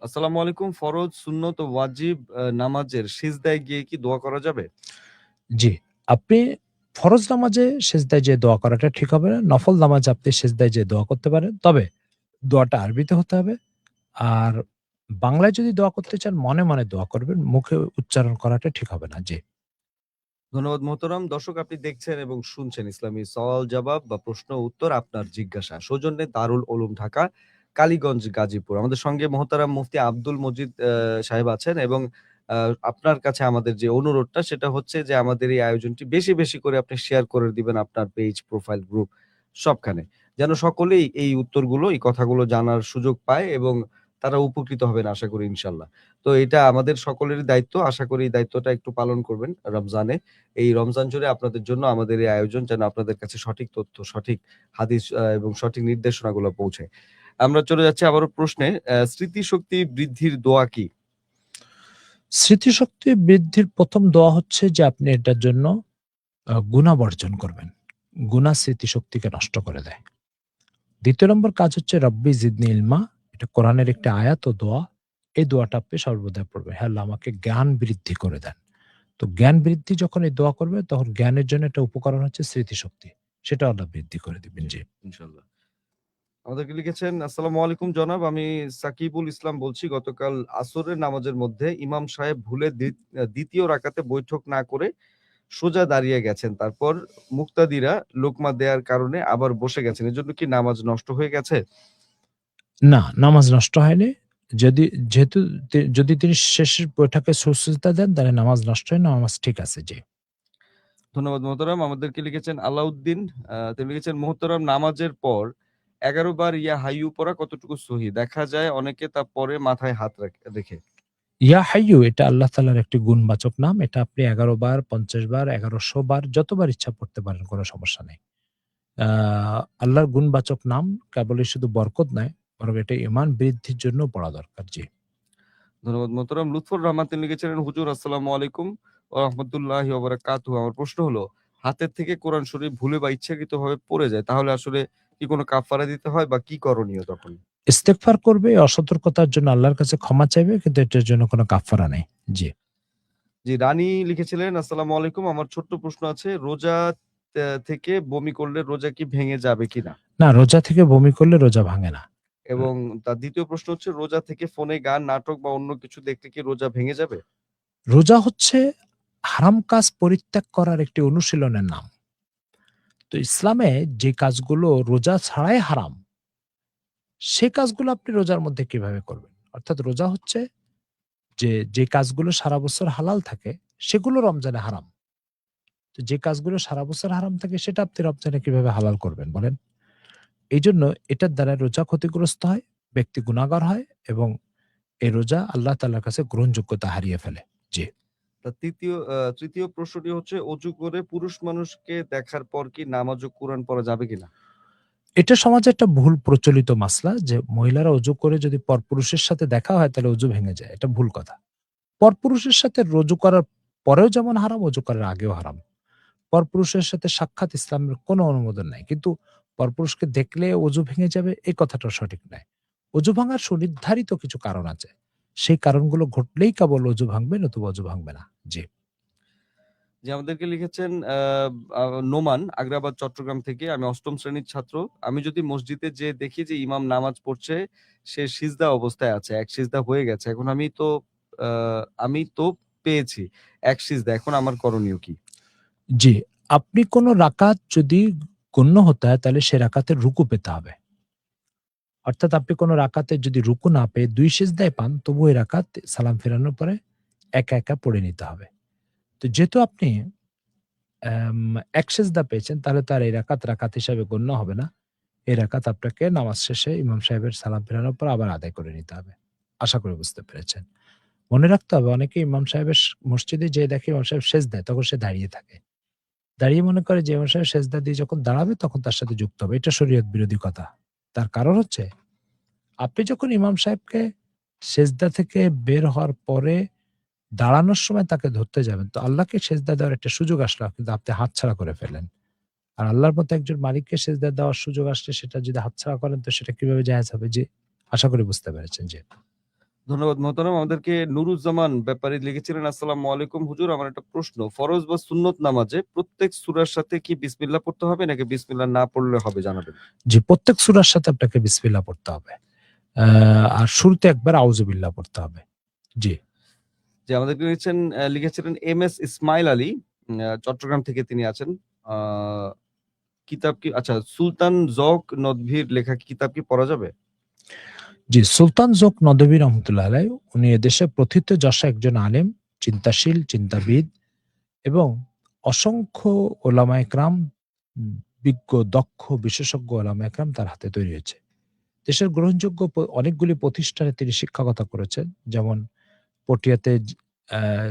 S4: আসসালামু আলাইকুম, ফরজ, সুন্নত ও ওয়াজিব নামাজের সিজদায় গিয়ে কি দোয়া করা যাবে?
S5: জি, আপনি ফরজ নামাজে সেজদায় যেয়ে দোয়া করাটা ঠিক হবে না। নফল নামাজে আপনি সেজদায় যেয়ে দোয়া করতে পারেন। তবে দোয়াটা আরবিতে হতে হবে। আর বাংলায় যদি দোয়া করতে চান, মনে, মনে দোয়া করবেন। মুখে উচ্চারণ করাটা ঠিক হবে না। জি।
S4: ধন্যবাদ মোহতারাম। দর্শক, আপনি দেখছেন এবং শুনছেন ইসলামী সওয়াল জবাব বা প্রশ্ন উত্তর আপনার জিজ্ঞাসা, সৌজন্যে দারুল উলুম ঢাকা, কালীগঞ্জ, গাজীপুর। আমাদের সঙ্গে মোহতারাম মুফতি আব্দুল মজিদ সাহেব আছেন এবং আপনার কাছে আমাদের যে অনুরোধটা, সেটা হচ্ছে যে আমাদের এই আয়োজনটি বেশি, বেশি করে আপনি শেয়ার করে দিবেন আপনার পেজ, প্রোফাইল, গ্রুপ সবখানে। যেন সকলেই এই উত্তরগুলো, এই কথাগুলো জানার সুযোগ পায় এবং তারা উপকৃত হবেন আশা করি ইনশাল্লাহ। তো এটা আমাদের সকলেরই দায়িত্ব। আশা করি এই দায়িত্বটা একটু পালন করবেন রমজানে। এই রমজান জুড়ে আপনাদের জন্য আমাদের এই আয়োজন যেন আপনাদের কাছে সঠিক তথ্য, সঠিক হাদিস এবং সঠিক নির্দেশনাগুলো পৌঁছায়। আমরা চলে যাচ্ছি আবারও প্রশ্নে। স্মৃতিশক্তি বৃদ্ধির দোয়া কি?
S5: স্মৃতিশক্তি বৃদ্ধির প্রথম দোয়া হচ্ছে যে আপনি এটার জন্য গুনাহ বর্জন করবেন। গুনাহ স্মৃতিশক্তিকে নষ্ট করে দেয়। দ্বিতীয় নম্বর কাজ হচ্ছে রব্বি জিদনি ইলমা। এটা কোরআনের একটি আয়াত ও দোয়া। এই দোয়াটা আপনি সর্বদা পড়বেন। হে আল্লাহ আমাকে জ্ঞান বৃদ্ধি করে দেন। তো জ্ঞান বৃদ্ধি যখন এই দোয়া করবে তখন জ্ঞানের জন্য একটা উপকরণ হচ্ছে স্মৃতিশক্তি। সেটা আল্লাহ বৃদ্ধি করে দিবেন। জি।
S4: ইনশাল্লাহ। আমাদেরকে লিখেছেন, আসসালামু আলাইকুম জনাব, আমি সাকিবুল ইসলাম বলছি। গতকাল আসরের নামাজের মধ্যে ইমাম সাহেব ভুলে দ্বিতীয় রাকাতে বৈঠক না করে সোজা দাঁড়িয়ে গেছেন। তারপর মুক্তাদিরা লোকমা দেওয়ার কারণে আবার বসে গেছেন। এজন্য কি নামাজ নষ্ট হয়ে গেছে?
S5: না, নামাজ নষ্ট হয়নি। যেহেতু যদি তিনি শেষের বৈঠকে সুস্থতা দেন তাহলে নামাজ নষ্ট হয় না, নামাজ ঠিক আছে। জি।
S4: ধন্যবাদ মোহতারাম। আমাদেরকে লিখেছেন আলাউদ্দিন, তিনি লিখেছেন, মোহতারাম নামাজের পর 11 বার ইয়া হাইয়ু পড়া কতটুকু সহি? দেখা যায় অনেকে তা পরে মাথায় হাত রেখে।
S5: ইয়া হাইয়ু এটা আল্লাহ তাআলার একটি গুণবাচক নাম। এটা আপনি 11 বার, 50 বার, 1100 বার যতবার ইচ্ছা পড়তে পারেন, কোনো সমস্যা নেই। আল্লাহর গুণবাচক নাম কেবলই শুধু বরকত নয়, বরং এটা ঈমান বৃদ্ধির জন্য পড়া দরকার। জি।
S4: ধন্যবাদ মোহতারাম। লুৎফর রহমান তিনি লিখেছিলেন, হুজুর আসসালামু আলাইকুম ওয়া রাহমাতুল্লাহি ওয়া বারাকাতুহু। আমার প্রশ্ন হলো, হাতের থেকে কোরআন শরীফ ভুলে বা ইচ্ছাকৃতভাবে পড়ে যায়, তাহলে আসলে কি কোনো কাফারা দিতে হয় বা কি করণীয় তখন?
S5: ইস্তেগফার করবে, অসতর্কতার জন্য আল্লাহর কাছে ক্ষমা চাইবে, কিন্তু এটার জন্য কোনো কাফারা নেই। জি।
S4: জি, রানী লিখেছিলেন, আসসালামু আলাইকুম, আমার ছোট্ট প্রশ্ন আছে, রোজা থেকে বমি করলে রোজা কি ভেঙে যাবে কিনা?
S5: না, রোজা থেকে বমি করলে রোজা ভাঙে না।
S4: এবং তার দ্বিতীয় প্রশ্ন হচ্ছে, রোজা থেকে ফোনে গান, নাটক বা অন্য কিছু দেখলে কি রোজা ভেঙে যাবে?
S5: রোজা হচ্ছে হারাম কাজ পরিত্যাগ করার একটি অনুশীলনের নাম। তো ইসলামে যে কাজগুলো রোজা ছাড়াই হারাম, সে কাজগুলো আপনি রোজার মধ্যে কিভাবে করবেন? অর্থাৎ রোজা হচ্ছে যে কাজগুলো সারা বছর হালাল থাকে সেগুলো রমজানে হারাম। তো যে কাজগুলো সারা বছর হারাম থাকে সেটা আপনি রমজানে কিভাবে হালাল করবেন বলেন? এইজন্য এটার দ্বারা রোজা ক্ষতিগ্রস্ত হয়, ব্যক্তি গুনাহগার হয় এবং এই রোজা আল্লাহ তাআলার কাছে গ্রহণযোগ্যতা হারিয়ে ফেলে। জি।
S4: তার তৃতীয় প্রশ্নটি হচ্ছে, অজু করে পুরুষ মানুষকে দেখার পর কি নামাজ ও কোরআন পড়া যাবে কিনা?
S5: এটা সমাজে একটা ভুল প্রচলিত মাসলা যে মহিলারা অজু করে যদি পরপুরুষের সাথে দেখা হয় তাহলে অজু ভেঙে যায়। এটা ভুল কথা। পরপুরুষের সাথে রজু করার পরেও যেমন হারাম, অজু করার আগেও হারাম। পরপুরুষের সাথে সাক্ষাৎ ইসলামের কোনো অনুমোদন নাই। কিন্তু পরপুরুষকে দেখলে অজু ভেঙে যাবে এই কথাটা সঠিক নয়। অজু ভাঙার সুনির্ধারিত কিছু কারণ আছে। সেই কারণগুলো ঘটলেই কেবল অজু ভাঙবে, নতুবা অজু ভাঙবে না। জি।
S4: যে আমাদেরকে লিখেছেন নোমান, আগ্রাবাদ চট্টগ্রাম থেকে, আমি ৮ম শ্রেণীর ছাত্র। আমি যদি মসজিদে যেয়ে দেখি যে ইমাম নামাজ পড়ছে, সে সিজদা অবস্থায় আছে, এক সিজদা হয়ে গেছে, এখন আমি তো পেয়েছি এক সিজদা, এখন আমার করণীয় কি?
S5: জি, আপনি কোন রাকাত যদি গণ্য হতে হয় তাহলে সে রাকাতের রুকু পেতে হবে। অর্থাৎ আপনি কোন রাকাতে যদি রুকু না পেয়ে ২ সিজদায় পান তবু ওই রাকাত সালাম ফেরানোর পরে একা, একা পড়ে নিতে হবে। তো যেহেতু আপনি ১ সিজদা পেয়েছেন তাহলে তো আর এই রাকাত হিসাবে গণ্য হবে না। এই রাকাত আপনাকে নামাজ শেষে ইমাম সাহেবের সালাম ফেরানোর পর আবার আদায় করে নিতে হবে। আশা করি বুঝতে পেরেছেন। মনে রাখতে হবে অনেকে ইমাম সাহেবের মসজিদে যেয়ে দেখে ইমাম সাহেব সেজদায়, তখন সে দাঁড়িয়ে থাকে। দাঁড়িয়ে মনে করে যে ইমাম সাহেব সেজদা দিয়ে যখন দাঁড়াবে তখন তার সাথে যুক্ত হবে। এটা শরীয়ত বিরোধী কথা। তার কারণ হচ্ছে আপনি যখন ইমাম সাহেবকে সেজদা থেকে বের হওয়ার পরে দাঁড়ানোর সময় তাকে ধরতে যাবেন, তো আল্লাহকে সেজদা দেওয়ার একটা সুযোগ আসলো কিন্তু আপনি হাতছাড়া করে ফেললেন। আর আল্লাহর মতো একজন মালিককে সেজদা দেওয়ার সুযোগ আসলে সেটা যদি হাতছাড়া করেন তো সেটা কিভাবে জায়েজ হবে? জি, আশা করি বুঝতে পেরেছেন। জি।
S4: ধন্যবাদ মোহতারাম। আমাদেরকে নুরুজ্জামান ব্যাপারী লিখেছিলেন, আসসালামু আলাইকুম হুজুর, আমার একটা প্রশ্ন, ফরজ বা সুন্নত নামাজে প্রত্যেক সূরার সাথে কি বিসমিল্লাহ পড়তে হবে নাকি বিসমিল্লাহ না পড়লে হবে, জানাবেন।
S5: জি, প্রত্যেক সূরার সাথে আপনাকে বিসমিল্লাহ পড়তে হবে। আর শুরুতে একবার আউযুবিল্লাহ পড়তে হবে। জি।
S4: যে আমাদেরকে লিখেছিলেন এম এস ইসমাইল আলী, চট্টগ্রাম থেকে তিনি আছেন। কিতাব কি, আচ্ছা, সুলতান জক নদভীর লেখা কিতাব কি পড়া যাবে?
S5: জি, সুলতান জোক নদভী রহমতুল্লাহ আলাইহ উনি এদেশে প্রথিতযশা একজন আলেম, চিন্তাশীল, চিন্তাবিদ এবং অসংখ্য ওলামা একরাম, বিজ্ঞ, দক্ষ, বিশেষজ্ঞ ওলামা একরাম তার হাতে তৈরি হয়েছে। দেশের গ্রহণযোগ্য অনেকগুলি প্রতিষ্ঠানে তিনি শিক্ষকতা করেছেন, যেমন পটিয়াতে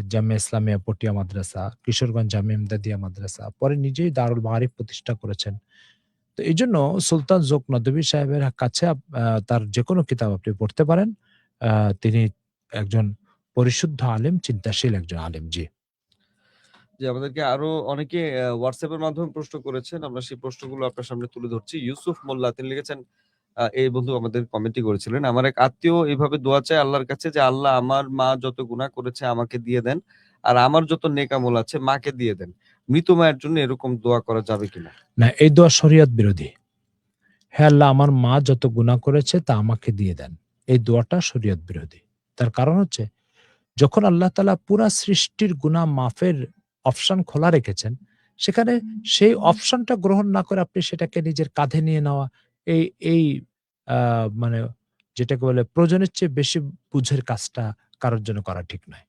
S5: জামিয়া ইসলামিয়া পটিয়া মাদ্রাসা, কিশোরগঞ্জ জামিয়া ইমদাদিয়া মাদ্রাসা, পরে নিজেই দারুল মাআরিফ প্রতিষ্ঠা করেছেন। তো এই জন্য সুলতান জোক নদভী সাহেবের কাছে তার যে কোনো কিতাব আপনি পড়তে পারেন। তিনি একজন পরিশুদ্ধ আলেম, চিন্তাশীল একজন আলেম। জি।
S4: যে আমাদেরকে আরো অনেকে হোয়াটসঅ্যাপ এর মাধ্যমে প্রশ্ন করেছেন, আমরা সেই প্রশ্নগুলো আপনার সামনে তুলে ধরছি। ইউসুফ মোল্লা তিনি লিখেছেন, এই বন্ধু আমাদের কমেন্টই করেছিলেন, আমার এক আত্মীয় এইভাবে দোয়া চায় আল্লাহর কাছে যে আল্লাহ আমার মা যত গুনাহ করেছে আমাকে দিয়ে দেন, আর আমার যত নেক আমল আছে মাকে দিয়ে দেন। মৃত মায়ের জন্য এরকম দোয়া করা যাবে কিনা?
S5: না, এই দোয়া শরিয়ত বিরোধী। হে আল্লাহ, আমার মা যত গুনাহ করেছে তা আমাকে দিয়ে দেন। এই দোয়াটা শরিয়ত বিরোধী। তার কারণ হচ্ছে, যখন আল্লাহ তাআলা পুরা সৃষ্টির গুনাহ মাফের অপশন খোলা রেখেছেন, সেখানে সেই অপশনটা গ্রহণ না করে আপনি সেটাকে নিজের কাঁধে নিয়ে নেওয়া, এই এই মানে যেটাকে বলে প্রয়োজনের চেয়ে বেশি বুঝের কাজটা কারোর জন্য করা ঠিক নয়।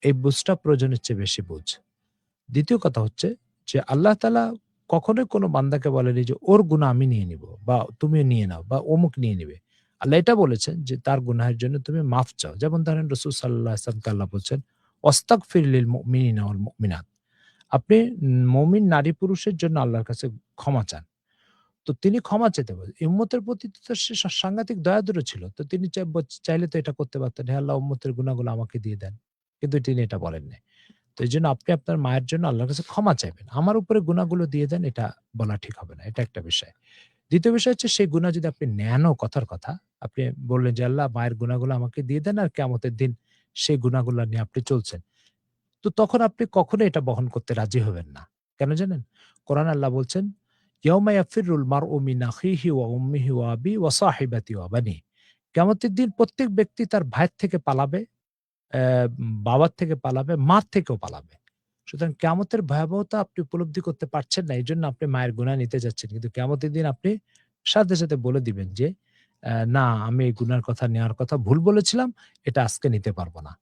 S5: এই বুঝটা প্রয়োজনের চেয়ে বেশি বুঝ। দ্বিতীয় কথা হচ্ছে যে আল্লাহ তাআলা কখনোই কোনো বান্দাকে বলেনি যে ওর গুনাহ আমি নিয়ে নিব বা তুমি নিয়ে নাও বা অমুক নিয়ে নিবে। আল্লাহ এটা বলেছেন যে তার গুনাহের জন্য তুমি মাফ চাও। যেমন ধরেন রাসূল সাল্লাল্লাহু আলাইহি ওয়াসাল্লামকে আল্লাহ বলছেন, "ওয়াস্তাগফির লিল মুমিনিনা ওয়াল মুমিনাত।" আপনি মুমিন নারী পুরুষের জন্য আল্লাহর কাছে ক্ষমা চান। তো তিনি ক্ষমা চেতে বলে। উম্মতের প্রতি তো সে সাংঘাতিক দয়াদুর ছিল। তো তিনি চাইলে তো এটা করতে পারতেন, "হে আল্লাহ, উম্মতের গুনাহগুলো আমাকে দিয়ে দেন।" কিন্তু তিনি এটা বলেন নাই। তো এইজন্য আপনি আপনার মায়ের জন্য আল্লাহর কাছে ক্ষমা চাইবেন। আমার উপরে গুনাহগুলো দিয়ে দেন, এটা বলা ঠিক হবে না। এটা একটা বিষয়। দ্বিতীয় বিষয় হচ্ছে, সেই গুনাহ যদি আপনি নেনও, কথার কথা, আপনি বললেন যে আল্লাহ মায়ের গুনাহগুলো আমাকে দিয়ে দেন, আর কিয়ামতের দিন সেই গুনাহগুলো নিয়ে আপনি চলছেন। তো তখন আপনি কখনোই এটা বহন করতে রাজি হবেন না। কেন জানেন? কোরআনে আল্লাহ বলছেন, "ইয়াউমা ইয়াফিরুল মারউ মিন আখিহি ওয়া উম্মিহি ওয়া আবিহি ওয়া সাহিবাতিহি ওয়া বানিহি।" কিয়ামতের দিন প্রত্যেক ব্যক্তি তার ভাইয়ের থেকে পালাবে, বাবার থেকে পালাবে, মার থেকেও পালাবে। সুতরাং কিয়ামতের ভয়াবহতা আপনি উপলব্ধি করতে পারছেন না। এজন্য আপনি মায়ের গুনাহ নিতে যাচ্ছেন। কিন্তু কিয়ামতের দিন আপনি সাথে, সাথে বলে দিবেন যে, না, আমি এই গুনার কথা নেওয়ার কথা ভুল বলেছিলাম। এটা আজকে নিতে পারব না।"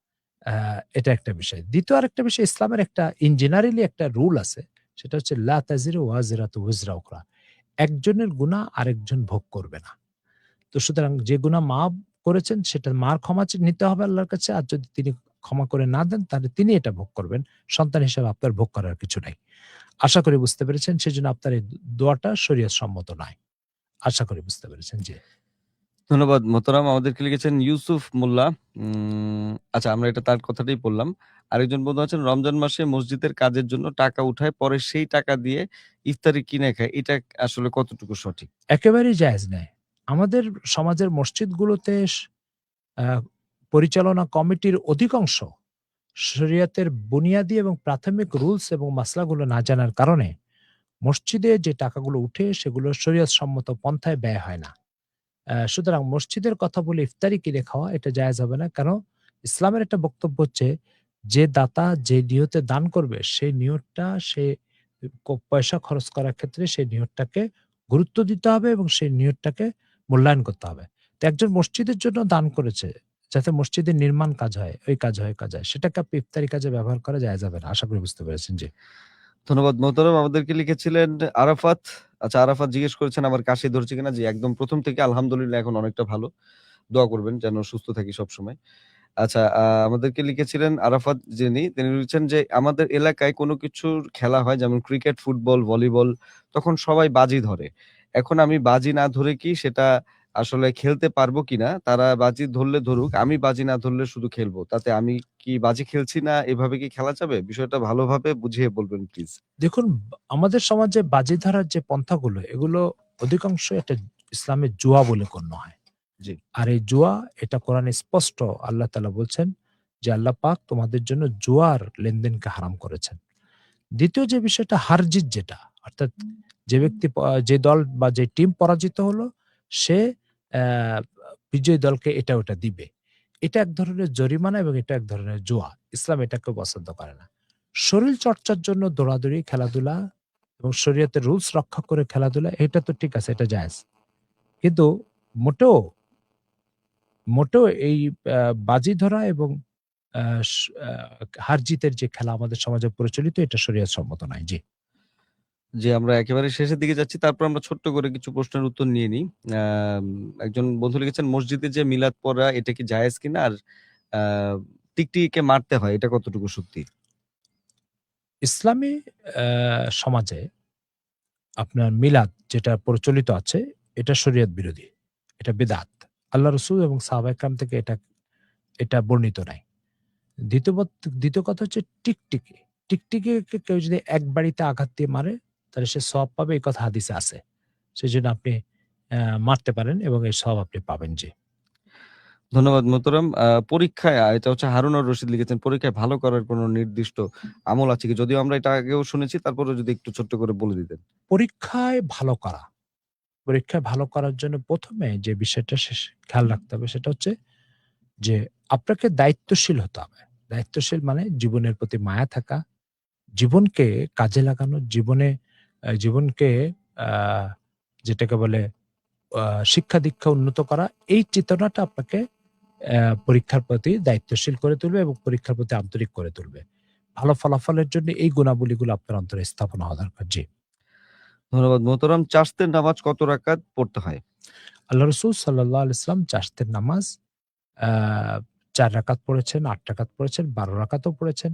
S5: এটা একটা বিষয়। দ্বিতীয় আরেকটা বিষয়, ইসলামের একটা জেনারেলি একটা রুল আছে। সেটা হচ্ছে লা তাজিরু ওয়াজিরাতু উজরা উখরা। একজনের গুনাহ আরেকজন ভোগ করবে না। তো সুতরাং যে গুনাহ মা করেছেন সেটা মার ক্ষমা নিতে হবে আল্লাহর কাছে। আর যদি তিনি ক্ষমা করে না দেন, তাহলে তিনি এটা ভোগ করবেন। সন্তান হিসেবে আপনার ভোগ করার কিছু নাই। আশা করি বুঝতে পেরেছেন। সেজন্য আপনার এই দোয়াটা শরীয়ত সম্মত নয়। আশা করি বুঝতে পেরেছেন। জি।
S4: ধন্যবাদ মোহতারাম। আমাদেরকে লিখেছেন ইউসুফ মোল্লা। আচ্ছা, আমরা এটা তার কথাটাই পড়লাম। আরেকজন বন্ধু আছেন, রমজান মাসে মসজিদের কাজের জন্য টাকা উঠায়, পরে সেই টাকা দিয়ে ইফতারি কিনে খায়। এটা আসলে কতটুকু সঠিক?
S5: একেবারেই জায়েজ নাই। আমাদের সমাজের মসজিদগুলোতে আ পরিচালনা কমিটির অধিকাংশ শরিয়তের বুনিয়াদি এবং প্রাথমিক রুলস এবং মাসলাগুলো না জানার কারণে মসজিদে যে টাকাগুলো উঠে সেগুলো শরিয়ত সম্মত পন্থায় ব্যয় হয় না। সুতরাং মসজিদের কথা বলে ইফতারি কিনে খাওয়া এটা জায়েজ হবে না। কারণ ইসলামের একটা বক্তব্য হচ্ছে, যে দাতা যে নিয়তে দান করবে সেই নিয়তটা সে পয়সা খরচ করার ক্ষেত্রে সেই নিয়তটাকে গুরুত্ব দিতে হবে এবং সেই নিয়তটাকে মূল্যায়ন করতে হবে। তো একজন মসজিদের জন্য দান করেছে, যাতে মসজিদের নির্মাণ কাজ হয়, ওই কাজ হয়, কাজ হয়। সেটাকে আপনি ইফতারি কাজে ব্যবহার করা জায়েজ হবে না। আশা করি বুঝতে পেরেছেন। জি।
S4: ধন্যবাদ মোহতারাম। আমাদেরকে লিখেছিলেন আরাফাত। আচ্ছা, আরাফাত জিজ্ঞেস করেছেন আমার কাশি ধরছে কিনা। জি, একদম প্রথম থেকে আলহামদুলিল্লাহ এখন অনেকটা ভালো। দোয়া করবেন যেন সুস্থ থাকি সবসময়। আচ্ছা, আমাদেরকে লিখেছিলেন আরাফাত যিনি, তিনি লিখেছেন যে আমাদের এলাকায় কোনো কিছুর খেলা হয় যেমন ক্রিকেট, ফুটবল, ভলিবল, তখন সবাই বাজি ধরে। এখন আমি বাজি না ধরে কি সেটা আসলে খেলতে পারবো কিনা? তারা বাজি ধরলে ধরুক, আমি বাজি না ধরলে শুধু খেলবো। তাতে আমি কি বাজি খেলছি না, এভাবে কি খেলা যাবে? বিষয়টা ভালোভাবে বুঝিয়ে বলবেন প্লিজ।
S5: দেখুন, আমাদের সমাজে বাজি ধরার যে পন্থাগুলো, এগুলো অধিকাংশ একটা ইসলামের জুয়া বলে গণ্য হয়।
S4: জি।
S5: আর এই জুয়া, এটা কোরআনে স্পষ্ট আল্লাহ তাআলা বলছেন যে আল্লাহ পাক তোমাদের জন্য জুয়ার লেনদেনকে হারাম করেছেন। দ্বিতীয় যে বিষয়টা, হার-জিত যেটা, অর্থাৎ যে ব্যক্তি যে দল বা যে টিম পরাজিত হলো, সে অ্যা বিজয়ী দলকে এটা ওটা দিবে। এটা এক ধরনের জরিমানা এবং এটা এক ধরনের জুয়া। ইসলাম এটাকে পছন্দ করে না। শরীর চর্চার জন্য দৌড়াদৌড়ি, খেলাধুলা এবং শরীয়তের রুলস রক্ষা করে খেলাধুলা, এটা তো ঠিক আছে, এটা জায়েজ। কিন্তু মোটেও, মোটেও এই বাজি ধরা এবং আ স আ হার-জিতের যে খেলা আমাদের সমাজে প্রচলিত, এটা শরীয়ত সম্মত নয়। জি।
S4: যে আমরা একেবারে শেষের দিকে যাচ্ছি, তারপর আমরা ছোট্ট করে কিছু প্রশ্নের উত্তর নিয়ে নিই। একজন বন্ধু লিখেছেন, মসজিদে যে মিলাদ পড়া এটা কি জায়েজ কিনা? আর আ টিকটিকিকে মারতে হয়, এটা কতটুকু সত্যি?
S5: ইসলামী সমাজে আপনার মিলাদ যেটা প্রচলিত আছে, এটা শরীয়ত বিরোধী। এটা বিদআত। আল্লাহ রাসূল এবং সাহাবায়ে কেরাম থেকে এটা বর্ণিত নাই। দ্বিতীয় কথা হচ্ছে টিকটিকি। টিকটিকিকে কেউ যদি এক বাড়িতে আঘাত দিয়ে মারে, তাহলে সে সওয়াব পাবে, এই কথা হাদিসে আছে। সেজন্য আপনি মারতে পারেন এবং এই সওয়াব আপনি পাবেন। জি।
S4: ধন্যবাদ মোহতারাম। পরীক্ষায় এটা হচ্ছে হারুন আর রশিদ লিখেছেন, পরীক্ষায় ভালো করার কোনো নির্দিষ্ট আমল আছে কি? যদিও আমরা এটা আগেও শুনেছি, তারপরেও যদি একটু ছোট্ট করে বলে দিতেন।
S5: পরীক্ষায় ভালো করা। পরীক্ষায় ভালো করার জন্য ১ম এ যে বিষয়টা খেয়াল রাখতে হবে সেটা হচ্ছে যে আপনাকে দায়িত্বশীল হতে হবে। দায়িত্বশীল মানে জীবনের প্রতি মায়া থাকা, জীবনকে কাজে লাগানো, জীবনকে আ যেটাকে বলে আ শিক্ষা-দীক্ষা উন্নত করা, এই চেতনাটা আপনাকে পরীক্ষার প্রতি দায়িত্বশীল করে তুলবে এবং পরীক্ষার প্রতি আন্তরিক করে তুলবে। ভালো ফলাফলের জন্য এই গুণাবলীগুলো আপনার অন্তরে স্থাপন হওয়া দরকার। জি।
S4: ধন্যবাদ মোহতারাম। চাশতের নামাজ কত রাকাত পড়তে হয়?
S5: আল্লাহ রাসূল সাল্লাল্লাহু আলাইহি ওয়াসাল্লাম চাশতের নামাজ আ ৪ রাকাত পড়েছেন, ৮ রাকাত পড়েছেন, ১২ রাকাতও পড়েছেন।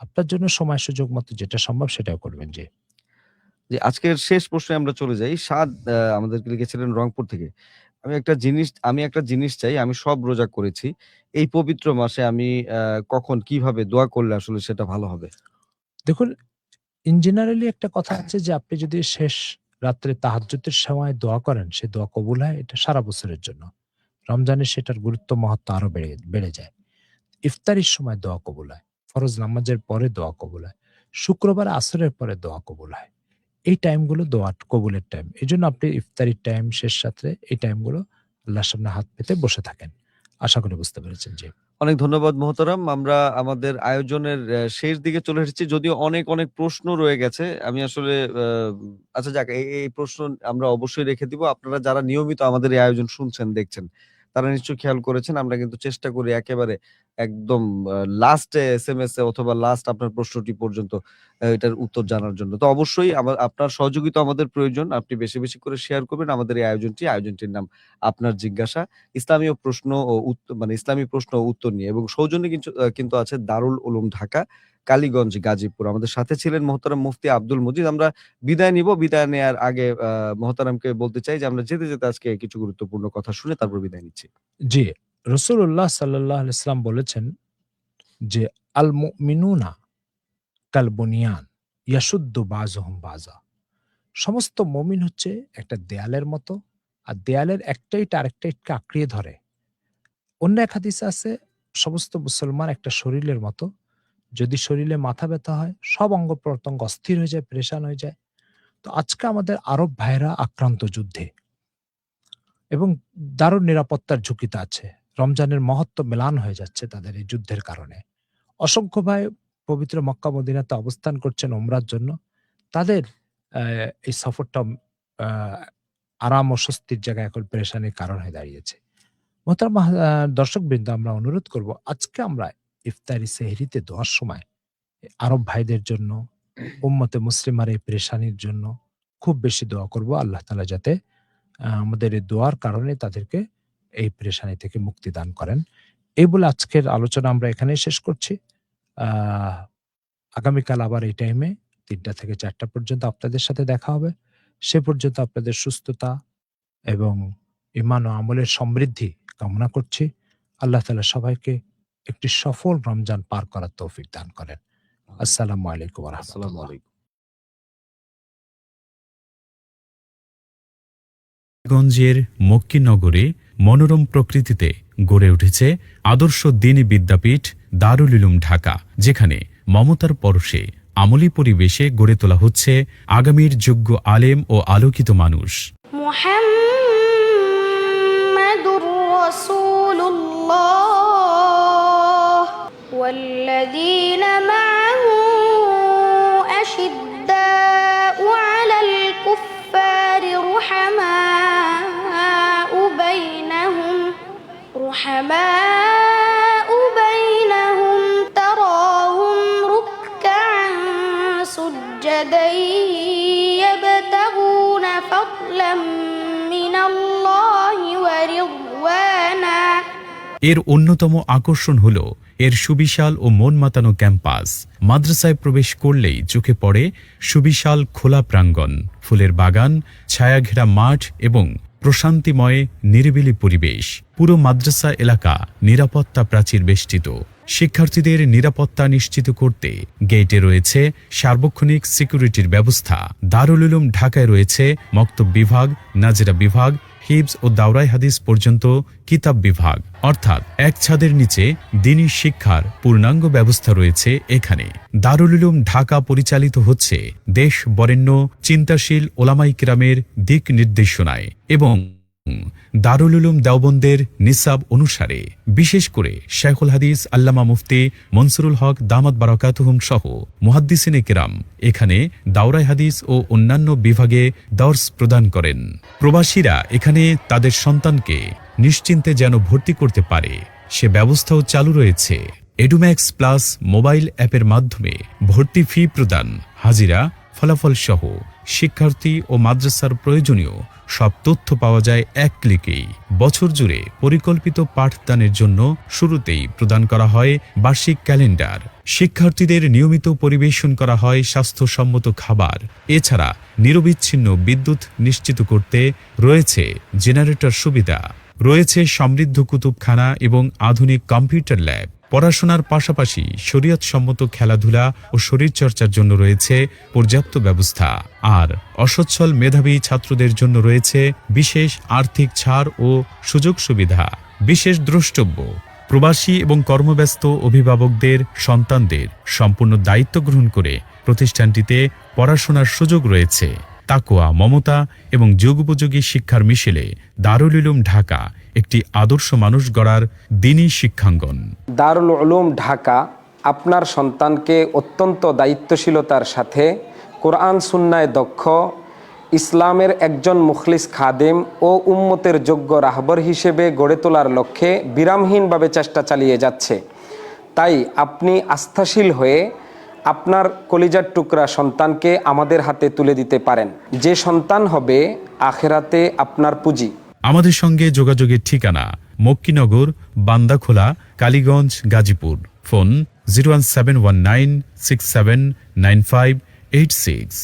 S5: আপনার জন্য সময় সুযোগ মতো যেটা সম্ভব সেটাও করবেন। জি।
S4: যে আজকের শেষ প্রশ্নে আমরা চলে যাই। সাদ আমাদেরকে লিখেছিলেন রংপুর থেকে। আমি একটা জিনিস চাই, আমি সব রোজা করেছি। এই পবিত্র মাসে আমি কখন কিভাবে দোয়া করলে আসলে সেটা ভালো হবে?
S5: দেখুন, ইন জেনারেলি একটা কথা আছে যে আপনি যদি শেষ রাত্রে তাহাজ্জুদের সময় দোয়া করেন, সে দোয়া কবুল হয়, এটা সারা বছরের জন্য। রমজানে সেটার গুরুত্ব মাহাত্ম্য আরো বেড়ে যায়। ইফতারির সময় দোয়া কবুল হয়। ফরজ নামাজের পরে দোয়া কবুল হয়। শুক্রবার আসরের পরে দোয়া কবুল হয়। এই টাইমগুলো দোয়া কবুলের টাইম। এজন্য আপনি ইফতারির টাইম, শেষ রাত্রে এই টাইমগুলো আল্লাহর সামনে হাত পেতে বসে থাকেন। আশা করি বুঝতে পেরেছেন। জি।
S4: অনেক ধন্যবাদ মোহতারাম। আমরা আমাদের আয়োজনের শেষ দিকে চলে এসেছি। যদিও অনেক প্রশ্ন রয়ে গেছে। আমি আসলে আচ্ছা যাক, এই প্রশ্ন আমরা অবশ্যই রেখে দিব। আপনারা যারা নিয়মিত আমাদের এই আয়োজন শুনছেন, দেখছেন, তারা নিশ্চয়ই খেয়াল করেছেন। আমরা কিন্তু চেষ্টা করি একেবারে একদম লাস্টে এসএমএস এ অথবা লাস্ট আপনার প্রশ্নটি পর্যন্ত এটার উত্তর জানার জন্য। তো অবশ্যই আপনার সহযোগিতা আমাদের প্রয়োজন। আপনি বেশি করে শেয়ার করবেন আমাদের এই আয়োজনটি। আয়োজনটির নাম আপনার জিজ্ঞাসা। ইসলামীয় প্রশ্ন ও মানে ইসলামী প্রশ্ন ও উত্তর নিয়ে, এবং সৌজন্যে কিন্তু আছে দারুল উলুম ঢাকা, কালীগঞ্জ, গাজীপুর। আমাদের সাথে ছিলেন মোহতারাম মুফতি আব্দুল মজিদ। আমরা বিদায় নিব। বিদায় নেয়ার আগে মোহতারামকে বলতে চাই যে আমরা যেতে আজকে কিছু গুরুত্বপূর্ণ কথা শুনে তারপর বিদায় নিচ্ছি।
S5: জি, রাসূলুল্লাহ সাল্লাল্লাহু আলাইহি ওয়াসাল্লাম বলেছেন যে, "আল মুমিনুনা কাল বুনিয়ান ইয়াশুদ্দু বাযুহুম বাযা।" সমস্ত মুমিন হচ্ছে একটা দেয়ালের মতো। আর দেয়ালের একটা ইট আরেকটা ইটকে আঁকড়িয়ে ধরে। অন্য এক হাদিসে আছে, সমস্ত মুসলমান একটা শরীরের মতো। যদি শরীরে মাথা ব্যথা হয়, সব অঙ্গ-প্রত্যঙ্গ অস্থির হয়ে যায়, পেরেশান হয়ে যায়। তো আজকে আমাদের আরব ভাইয়েরা আক্রান্ত যুদ্ধে এবং দারুণ নিরাপত্তার ঝুঁকিতে আছে। রমজানের মহত্ব ম্লান হয়ে যাচ্ছে তাদের এই যুদ্ধের কারণে। অসংখ্য ভাই পবিত্র মক্কা মদিনাতে অবস্থান করছেন উমরার জন্য। তাদের এই সফরটা আ আরাম ও স্বস্তির জায়গায় এখন পেরেশানির কারণ হয়ে দাঁড়িয়েছে। মোহতারাম দর্শকবৃন্দ, আমরা অনুরোধ করব আজকে আমরা ইফতারি সেহরিতে দোয়ার সময় আরব ভাইদের জন্য, উম্মতে মুসলিমার এই পেরেশানির জন্য খুব বেশি দোয়া করব। আল্লাহ তাআলা যাতে আমাদের এই দোয়ার কারণে তাদেরকে এই পেরেশানি থেকে মুক্তি দান করেন। এই বলে আজকের আলোচনা আমরা এখানেই শেষ করছি। আ আগামীকাল আবার এই টাইমে ৩টা থেকে ৪টা পর্যন্ত আপনাদের সাথে দেখা হবে। সে পর্যন্ত আপনাদের সুস্থতা এবং ঈমান ও আমলের সমৃদ্ধি কামনা করছি। আল্লাহ তাআলা সবাইকে একটি সফল রমজান পার করার তৌফিক দান করেন। আসসালামু আলাইকুম ওয়া
S4: আসসালামু
S5: রাহমাতুল্লাহ।
S4: আলাইকুম।
S1: গঞ্জের মক্কিনগরে মনোরম প্রকৃতিতে গড়ে উঠেছে আদর্শ দ্বীনি বিদ্যাপীঠ দারুল উলুম ঢাকা, যেখানে মমতার পরশে আমলি পরিবেশে গড়ে তোলা হচ্ছে আগামীর যোগ্য আলেম ও আলোকিত মানুষ।
S2: মুহাম্মাদুর রাসূলুল্লাহ ওয়াল্লাযীনা মা'আহু আশিদ্দাউ আলাল কুফফারি رحماء بينهم تراهم ركعا سجدا
S1: এর অন্যতম আকর্ষণ হল এর সুবিশাল ও মন মাতানো ক্যাম্পাস। মাদ্রাসায় প্রবেশ করলেই চোখে পড়ে সুবিশাল খোলা প্রাঙ্গণ, ফুলের বাগান, ছায়াঘেরা মাঠ এবং প্রশান্তিময় নিরিবিলি পরিবেশ। পুরো মাদ্রাসা এলাকা নিরাপত্তা প্রাচীর বেষ্টিত। শিক্ষার্থীদের নিরাপত্তা নিশ্চিত করতে গেটে রয়েছে সার্বক্ষণিক সিকিউরিটির ব্যবস্থা। দারুল উলুম ঢাকায় রয়েছে মক্তব বিভাগ, নাজেরা বিভাগ, হিবস ও দাওরাই হাদিস পর্যন্ত কিতাব বিভাগ, অর্থাৎ এক ছাদের নিচে দ্বীনি শিক্ষার পূর্ণাঙ্গ ব্যবস্থা রয়েছে এখানে। দারুল উলুম ঢাকা পরিচালিত হচ্ছে দেশ বরেণ্য চিন্তাশীল ওলামাই কিরামের দিক নির্দেশনায় এবং দারুল উলুম দেওবন্দের নিসাব অনুসারে। বিশেষ করে শাইখুল হাদিস আল্লামা মুফতি মনসুরুল হক দামাত বারাকাতুহুম সহ মুহাদ্দিসিনে কিরাম এখানে দাওরাই হাদিস ও অন্যান্য বিভাগে দর্স প্রদান করেন। প্রবাসীরা এখানে তাদের সন্তানকে নিশ্চিন্তে যেন ভর্তি করতে পারে সে ব্যবস্থাও চালু রয়েছে। এডুম্যাক্স প্লাস মোবাইল অ্যাপের মাধ্যমে ভর্তি ফি প্রদান, হাজিরা, ফলাফল সহ শিক্ষার্থী ও মাদ্রাসার প্রয়োজনীয় সব তথ্য পাওয়া যায় এক ক্লিকেই। বছর জুড়ে পরিকল্পিত পাঠদানের জন্য শুরুতেই প্রদান করা হয় বার্ষিক ক্যালেন্ডার। শিক্ষার্থীদের নিয়মিত পরিবেশন করা হয় স্বাস্থ্যসম্মত খাবার। এছাড়া নিরবিচ্ছিন্ন বিদ্যুৎ নিশ্চিত করতে রয়েছে জেনারেটর সুবিধা। রয়েছে সমৃদ্ধ কুতুবখানা এবং আধুনিক কম্পিউটার ল্যাব। পড়াশোনার পাশাপাশি শরীয়তসম্মত খেলাধুলা ও শরীরচর্চার জন্য রয়েছে পর্যাপ্ত ব্যবস্থা। আর অসচ্ছল মেধাবী ছাত্রদের জন্য রয়েছে বিশেষ আর্থিক ছাড় ও সুযোগ সুবিধা। বিশেষ দ্রষ্টব্য, প্রবাসী এবং কর্মব্যস্ত অভিভাবকদের সন্তানদের সম্পূর্ণ দায়িত্ব গ্রহণ করে প্রতিষ্ঠানটিতে পড়াশোনার সুযোগ রয়েছে। তাকওয়া, মমতা এবং যুগোপযোগী শিক্ষার মিশেলে দারুল উলুম ঢাকা একটি আদর্শ মানুষ গড়ার দ্বীনি শিক্ষাঙ্গন।
S3: দারুল উলুম ঢাকা আপনার সন্তানকে অত্যন্ত দায়িত্বশীলতার সাথে কোরআন সুন্নায় দক্ষ, ইসলামের একজন মুখলিস খাদেম ও উম্মতের যোগ্য রাহবর হিসেবে গড়ে তোলার লক্ষ্যে বিরামহীনভাবে চেষ্টা চালিয়ে যাচ্ছে। তাই আপনি আস্থাশীল হয়ে আপনার কলিজার টুকরা সন্তানকে আমাদের হাতে তুলে দিতে পারেন, যে সন্তান হবে আখেরাতে আপনার পুঁজি।
S1: আমাদের সঙ্গে যোগাযোগের ঠিকানা মক্কিনগর, বান্দাখোলা, কালীগঞ্জ, গাজীপুর। ফোন 01719679586।